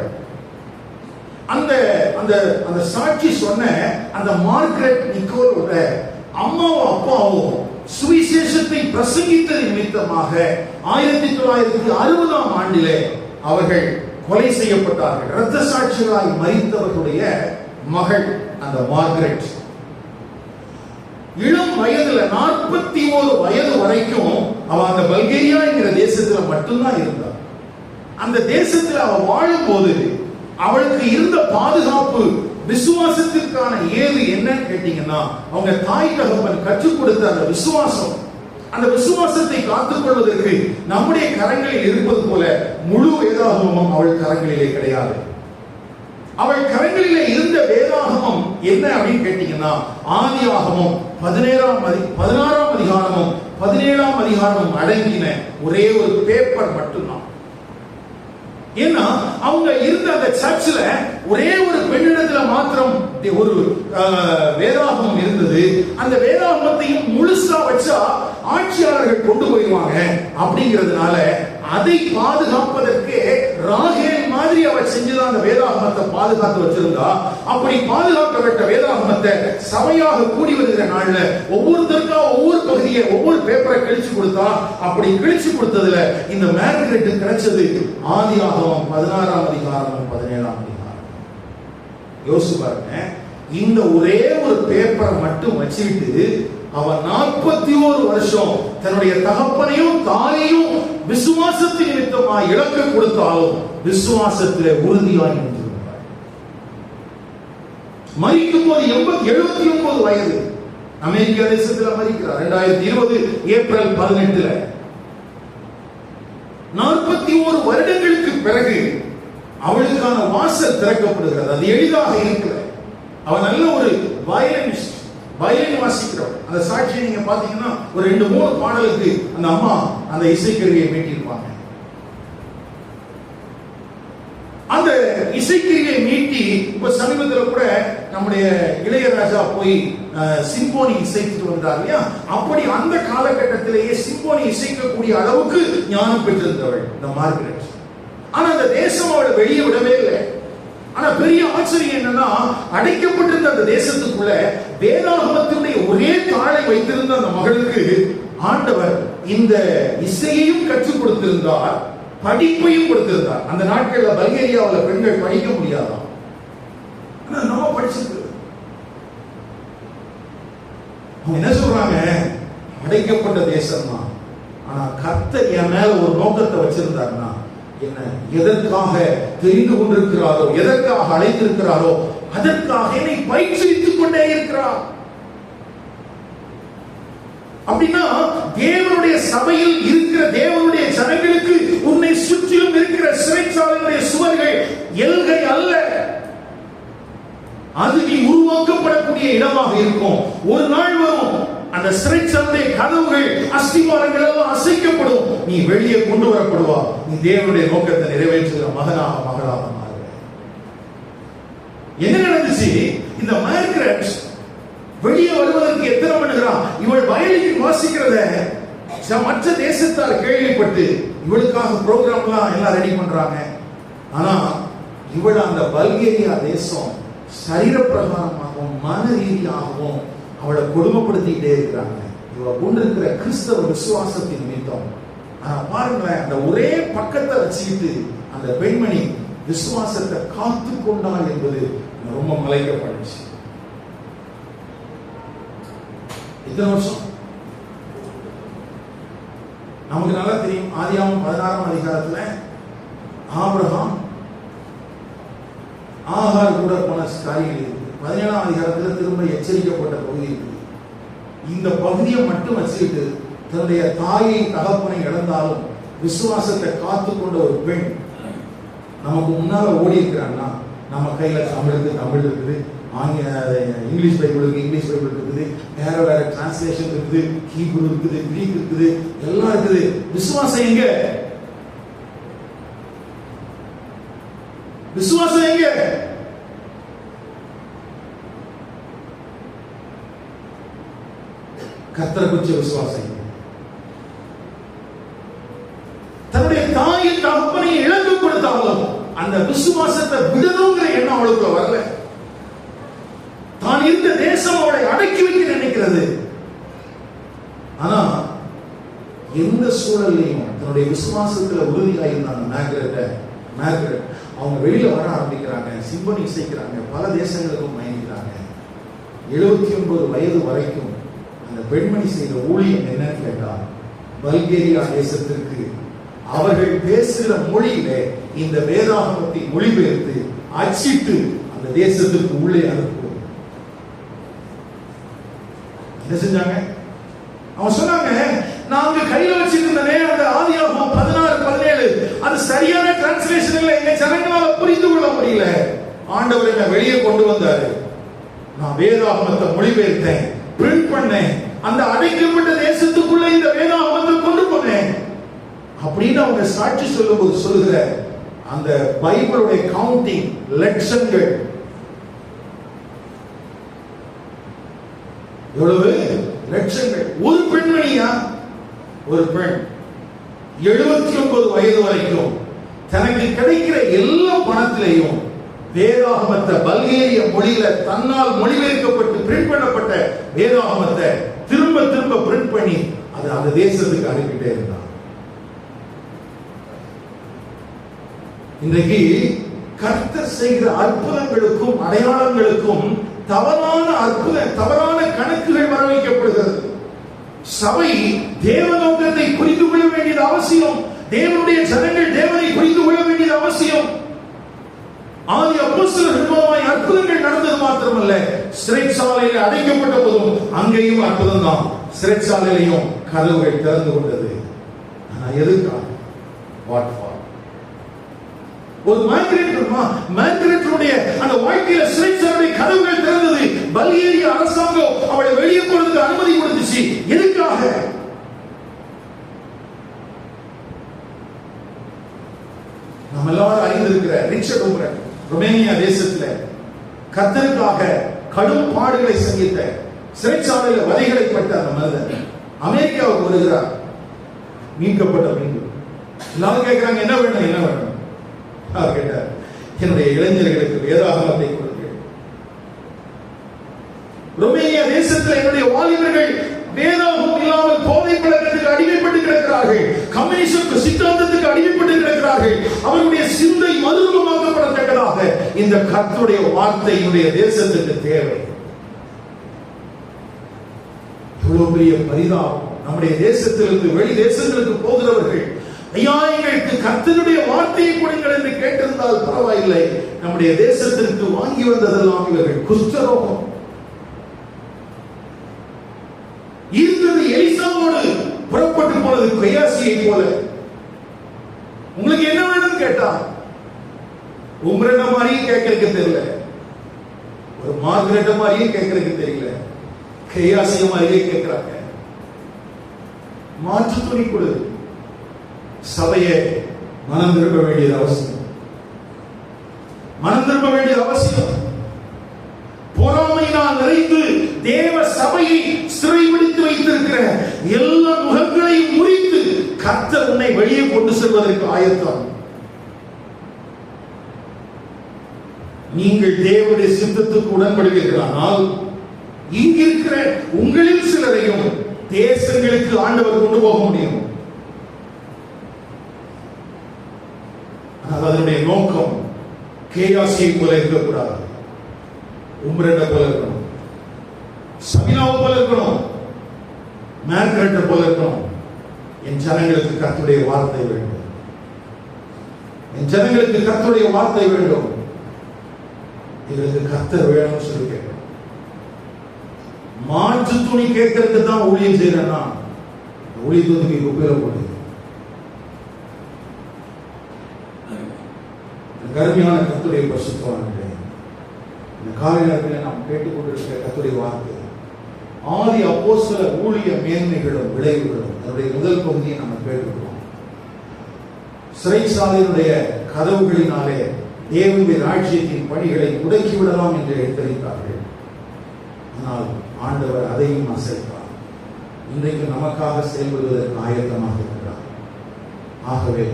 அந்த அந்த அந்த சாட்சி சொன்ன அந்த மார்கரெட் நிக்கோலோட அம்மாவும் அப்பாவும் சுவிசேஷத்தை பிரசங்கித்தது நிமித்தமாக 1960ஆம் ஆண்டிலே அவர்கள் கொலை செய்யப்பட்டார்கள். இரத்த சாட்சிகளாய் மரித்தவர்களுடைய மகள் அந்த மார்கரெட். இளம் வயதுல 41 வயது வரைக்கும் அவ அந்த பல்கேரியா என்கிற தேசத்துல மட்டும்தான் இருந்தார். அந்த தேசத்தில் அவள் வாழும் போது அவளுக்கு இருந்த பாதுகாப்பு விசுவாசத்திற்கான ஏது என்னன்னு கேட்டீங்கன்னா, அவங்க தாய் தகப்பன் கற்றுக் கொடுத்த அந்த விசுவாசம். அந்த விசுவாசத்தை காத்துக்கொள்வதற்கு நம்முடைய கரங்களில் இருப்பது போல முழு வேதாகமமும் அவள் கரங்களிலே கிடையாது. அவள் கரங்களிலே இருந்த வேதாகமம் என்ன அப்படின்னு கேட்டீங்கன்னா, ஆதியாகமம் 16ஆம் அதிகாரமும் 17ஆம் அதிகாரமும் அடங்கின ஒரே ஒரு பேப்பர் மட்டும்தான். ஏன்னா அவங்க இருந்த அந்த சர்ச்சில் ஒரே ஒரு பெண்ணிடத்துல மாத்திரம் ஒரு வேதாகமம் இருந்தது. அந்த வேதாகமத்தையும் முழுசா வச்சா ஆட்சியாளர்கள் கொண்டு போயிடுவாங்க அப்படிங்கிறதுனால அதை பாதுகாப்பதற்கு ராகேல் மாதிரி அவர் செஞ்சுதான் அந்த வேதாகமத்தை பாதுகாத்து வச்சிருந்தா. அப்படி பாதுகாக்கப்பட்ட வேதாகமத்தை சபையாக கூடி வருகிற நாள்ல ஒவ்வொருத்தருக்கா ஒவ்வொரு பகுதியை ஒவ்வொரு பேப்பரை கிழிச்சு கொடுத்தா. அப்படி கிழிச்சு கொடுத்ததுல இந்த மேர்கரெட் கிடைச்சது ஆதியாகமம் 16ஆம் அதிகாரம் 17ஆம் அதிகாரம். யோசிச்சு பாருங்க, இந்த ஒரே ஒரு பேப்பரை மட்டும் வச்சுக்கிட்டு அவன் 41 வருஷம் தன்னுடைய தகப்பனையும் தாயையும் விசுவாசத்தின் நிமித்தமா இழக்க கொடுத்தாலும் விசுவாசத்திலே உறுதியாய் நின்றிருந்தார். மரிக்கும் போது 79 வயது அமெரிக்க தேசத்தில் மரிக்கிறார். 2020 ஏப்ரல் 18 41 வருடங்களுக்கு பிறகு அவளுக்கான வாசல் திறக்கப்படுகிறது. அது எளிதாக இருக்கிறது. அவன் நல்ல ஒரு வயலினிஸ்ட், வயலின் வாசிக்கிறவர். அந்த சாட்சியை நீங்க பாத்தீங்கன்னா ஒரு 2-3 பாடலுக்கு அந்த அம்மா அந்த இசைக்கருவியை மீட்டியிருப்பாங்க. அந்த இசைக்கருவியை மீட்டி இப்ப சமீபத்தில் கூட நம்முடைய இளையராஜா போய் சிம்போனி இசைத்துட்டு வந்தார் இல்லையா? அப்படி அந்த காலகட்டத்திலேயே சிம்போனி இசைக்கக்கூடிய அளவுக்கு ஞானம் பெற்றிருந்தவள் இந்த மார்கரெட். ஆனா அந்த தேசம் அவளை வெளியே விடவே இல்லை. ஆனா பெரிய ஆச்சரியம் என்னன்னா, அடைக்கப்பட்டிருந்த அந்த தேசத்துக்குள்ள வேதாகமத்தினுடைய ஒரே தாளை வைத்திருந்த அந்த மகளுக்கு ஆண்டவர் இந்த இசையையும் கற்றுக் கொடுத்திருந்தார், படிப்பையும் கொடுத்திருந்தார். அந்த நாட்கள்ல பல்கேரியாவில் பெண்கள் படிக்க முடியாதான். ஆனா நம்ம படிச்சிருக்கு. அவங்க என்ன சொல்றாங்க, அடைக்கப்பட்ட தேசம் தான், ஆனா கர்த்தர் என் மேல ஒரு நோக்கத்தை வச்சிருந்தாருன்னா, என்ன எதற்காக தெரிந்து கொண்டிருக்கிறாரோ, எதற்காக அழைத்திருக்கிறாரோ அதற்காக என்னை பயிற்சித்துக் கொண்டே இருக்கிறார். அப்படின்னா தேவனுடைய சபையில் இருக்கிற தேவனுடைய ஜனங்களுக்கு உன்னை சுற்றிலும் இருக்கிற சிறைச்சாலையுடைய சுவர்கள் எல்கை அல்ல. அது நீ உருவாக்கப்படக்கூடிய இடமாக இருக்கும். ஒரு நாள் வரும், அந்த சிறைச்சாலையுடைய கதவுகள் அஸ்திவாரங்கள் எல்லாம் அசைக்கப்படும். நீ வெளியே கொண்டு வரப்படுவா. நீ தேவனுடைய நோக்கத்தை நிறைவேற்றுகிற மகனாக மகளாக மாறுவ. என்ன நடந்துச்சு? இந்த மார்கரெட் வெளியே வருவதற்கு எத்தனை பண்ணுகிறான். இவள் வயலின் வாசிக்கிறத மற்ற தேசத்தார் கேள்விப்பட்டு இவளுக்காக ப்ரோக்ராம்லாம் எல்லாம் ரெடி பண்றாங்க. ஆனா இவள் அந்த பல்கேரியா தேசம் சரீர பிரகாரமாகவும் மன ரீதியாகவும் அவளை கொடுமைப்படுத்திக்கிட்டே இருக்கிறாங்க. இவ கொண்டிருக்கிற கிறிஸ்தவ விசுவாசத்தின் நிமித்தம். பாருங்களேன், அந்த ஒரே பக்கத்தை வச்சுக்கிட்டு அந்த பெண்மணி விசுவாசத்தை காத்து கொண்டாள் என்பது ரொம்ப மலைக்கப்படுச்சு. இத்தனை வருஷம் நமக்கு நல்லா தெரியும். ஆதியாகமம் 16ஆம் அதிகாரத்துல ஆபிரகாம் ஆகார் கூட போன காரியங்கள் இருக்கு. 17ஆம் அதிகாரத்தில் திரும்ப எச்சரிக்கப்பட்ட பகுதி இருக்குது. இந்த பகுதியை மட்டும் வச்சுக்கிட்டு தன்னுடைய தாயை தகப்பனை இழந்தாலும் விசுவாசத்தை காத்துக்கொண்ட ஒரு பெண் நமக்கு முன்னால ஓடி இருக்கிறான்னா, நம்ம கையில தமிழுக்கு தமிழ் இருக்குது, இங்கிலீஷ் பைபிளுக்கு இங்கிலீஷ் பைபிள் இருக்குது, வேற வேற டிரான்ஸ்லேஷன் இருக்குது, ஹீப்ரு இருக்குது, கிரீக் இருக்குது, எல்லாம் இருக்குது. விசுவாசம் எங்க? விசுவாசம் எங்க? கர்த்தரை குறிச்ச விசுவாசம். தன்னுடைய தாயின் தகப்பனை இழந்து கொடுத்தாலும் அந்த விசுவாசத்தை விடணுங்கிற எண்ணம் அவளுக்கு வரல. தான் இருந்த தேசம் அவளை அடக்கி வைக்க நினைக்கிறது. ஆனா எந்த சூழலையும் தன்னுடைய விசுவாசத்துல உறுதியாக இருந்தாங்க மார்கரெட். அவங்க வெளியில வர ஆரம்பிக்கிறாங்க, சிம்பனி இசைக்கிறாங்க, பல தேசங்களுக்கும் பயணிக்கிறாங்க. 79 வயது வரைக்கும் அந்த பெண்மணி செய்த ஊழியம் என்னன்னு கேட்டா, பல்கேரியா தேசத்திற்கு அவர்கள் பேசுகிற மொழியிலே இந்த வேதாகமத்தை மொழிபெயர்த்து அச்சிட்டு அந்த தேசத்திற்கு உள்ளே அனுப்புவோம். என்ன செஞ்சாங்க? அவன் சொன்னாங்க, நாங்க கையில வச்சிருந்தனே அந்த ஆதியாகமம் 16:17 அது சரியான டிரான்ஸ்லேஷன் இல்ல, எங்க ஜனங்களால புரிந்து கொள்ள முடியல. ஆண்டவர் என்ன வெளியே கொண்டு வந்தாரு. நான் வேதாகமத்தை மொழிபெயர்த்தேன், பிரிண்ட் பண்ணேன், அந்த அடைக்கப்பட்ட தேசத்துக்குள்ள இந்த வேதாகமத்தை கொண்டு போனேன் அப்படின்னு அவங்க சாட்சி சொல்லும்போது சொல்லுகிற அந்த பைபிளுடைய கவுண்டிங் லட்சங்கள் எவ்வளவு லட்சங்கள். ஒரு பெண்மணியா, ஒரு பெண் 79 வயது வரைக்கும் தனக்கு கிடைக்கிற எல்லா பணத்திலையும் வேதாகமத்தை பல்கேரிய மொழியில தன்னால் மொழிபெயர்க்கப்பட்டு பிரிண்ட் பண்ணப்பட்ட வேதாகமத்தை திரும்ப திரும்ப பிரிண்ட் பண்ணி அது அந்த தேசத்துக்கு அனுப்பிட்டே இருந்தார். இன்றைக்கு கர்த்தர் செய்கிற அற்புதங்களுக்கும் அடையாளங்களுக்கும் தவறான கணக்குகள் வர வைக்கப்படுகிறது. சபை தேவ நோக்கத்தை புரிந்து கொள்ள வேண்டியது அவசியம். தேவனுடைய ஜனங்கள் தேவனை புரிந்து கொள்ள வேண்டியது அவசியம். ஆதி அப்போஸ்தலர்கள் மூலமாய் அற்புதங்கள் நடந்தது மாத்திரமல்ல, சிறைச்சாலையில் அடைக்கப்பட்ட போதும் அங்கேயும் அற்புதம் தான். சிறைச்சாலையிலையும் கதவுகள் திறந்து கொண்டது. ஆனா எதுக்காக? What for? ஒரு மார்கரெட்டுடைய அந்த வாழ்க்கையில சிறைச்சாலை கதவுகள் திறந்தது. பல்கேரிய அரசாங்கம் அவளை வெளியே போறதுக்கு அனுமதி கொடுத்துச்சு. எதுக்காக? நம்ம எல்லாரும் அறிந்திருக்கிற ரிச்சர்ட் உம்ரன் ருமேனியா தேசத்துல கர்த்தருக்காக கடும் பாடுகளை சந்தித்த, சிறைச்சாலையில் வதைகளை பட்ட அந்த மனிதன் அமெரிக்காவுக்கு வருகிறார். மீட்கப்பட்ட மீண்டும் எல்லாரும் கேட்கிறாங்க, என்ன வேணும் என்ன வேணும்? அவர் கேட்டார், என்னுடைய இளைஞர்களுக்கு வேதாகமத்தை கொடுங்கள். ருமேனியா தேசத்தில் என்னுடைய வாலிபர்கள் வேதாகமம் இல்லாமல் போதை பழக்கத்துக்கு அடிமைப்பட்டு கிடக்கிறார்கள், கம்யூனிஸ்ட் சித்தாந்தத்துக்கு அடிமைப்பட்டு கிடக்கிறார்கள். அவருடைய சிந்தை மறுரூபமாக்கப்படத்தக்கதாக இந்த கர்த்தருடைய வார்த்தை என்னுடைய தேசத்துக்கு தேவை. இவ்வளவு பெரிய பரிதாபம். நம்முடைய தேசத்திலிருந்து வெளி தேசங்களுக்கு போகிறவர்கள், ஐயா எங்களுக்கு கர்த்தருடைய வார்த்தையை கொடுங்கள் என்று கேட்டிருந்தால் பரவாயில்லை. நம்முடைய தேசத்திற்கு வாங்கி வந்ததெல்லாம் இவர்கள் குஷ்டரோகம். இருந்தது எலிசாவோடு புறப்பட்டு போனது கையாசியை போல. உங்களுக்கு என்ன வேணும் கேட்டா உம்ரன மாதிரியும் கேட்கறதுக்கு தெரியல, ஒரு மார்கரெட்ட மாதிரியும் கேட்கறதுக்கு தெரியல, கையாசிய மாதிரியே கேட்கிறாங்க. மாற்று துணி கொடு. சபையை மனம் திரும்ப வேண்டியது அவசியம். மனம் திரும்ப வேண்டியது அவசியம். பொறாமையினால் நிறைந்து தேவ சபையை சிறைபிடித்து வைத்திருக்கிற எல்லா முகங்களையும் முறித்து கர்த்தர் உன்னை வெளியே கொண்டு செல்வதற்கு ஆயத்தம். நீங்கள் தேவனுடைய சித்தத்துக்கு உடன்படுவீர்களானால் இங்கிருக்கிற உங்களில் சிலரையும் தேசங்களுக்கு ஆண்டவர் கொண்டு போக முடியும். அதனுடைய நோக்கம் கேயாசியை போல இருக்கக்கூடாது, உம்ரன போல இருக்கணும், சபினாவை போல இருக்கணும், மார்கரெட்டை போல இருக்கணும். என் ஜனங்களுக்கு கர்த்தருடைய வார்த்தை வேண்டும். என் ஜனங்களுக்கு கர்த்தருடைய வார்த்தை வேண்டும். இதற்கு கர்த்தர் வேணும்னு சொல்லி கேட்கணும். மாற்று துணி கேட்கறதுக்கு தான் ஊழியம் செய்யறேன்னா ஊழியத்துக்கு குப்பையில போடுது. கருமையான கர்த்தருடைய பரிசுத்தவான்களே, இந்த காலை நேரத்தில் நாம் கேட்டுக்கொண்டிருக்கிற கர்த்தருடைய வார்த்தை ஆதி அப்போஸ்தல ஊழிய மேன்மைகளும் விளைவுகளும் அதனுடைய முதல் பகுதியை நம்ம கேட்டுக்கிறோம். சிறைச்சாலையினுடைய கதவுகளினாலே தேவனுடைய ராஜ்யத்தின் பணிகளை முடக்கி விடலாம் என்று எச்சரித்தார்கள். ஆனால் ஆண்டவர் அதையும் அசைத்தார். இன்றைக்கு நமக்காக செயல்படுவதற்கு ஆயத்தமாக இருக்கிறார். ஆகவே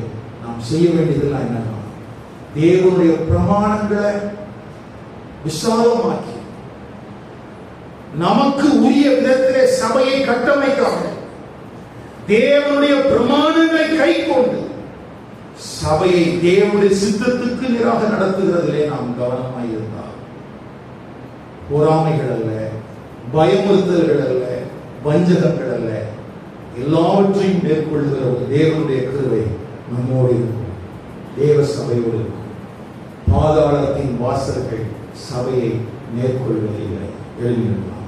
நாம் செய்ய வேண்டியதெல்லாம் என்னன்னா, தேவனுடைய பிரமாணங்களை விசாலமாக்கி நமக்கு உரிய விதத்திலே சபையை கட்டமைக்காமல் தேவனுடைய பிரமாணங்களை கை கொண்டு சபையை தேவனுடைய சித்தத்துக்கு நேராக நடத்துகிறதிலே நாம் கவனமாய் இருந்தால், பொறாமைகள் அல்ல, பயமுறுத்தல்கள் அல்ல, வஞ்சகங்கள் அல்ல, எல்லாவற்றையும் மேற்கொள்கிற ஒரு தேவனுடைய கிருபை நம்மோடு இருக்கும், தேவ சபையோடு இருக்கும். பாதாளத்தின் வாசல்கள் சபையை மேற்கொள்வதில்லை. எழுதியிருக்கும்.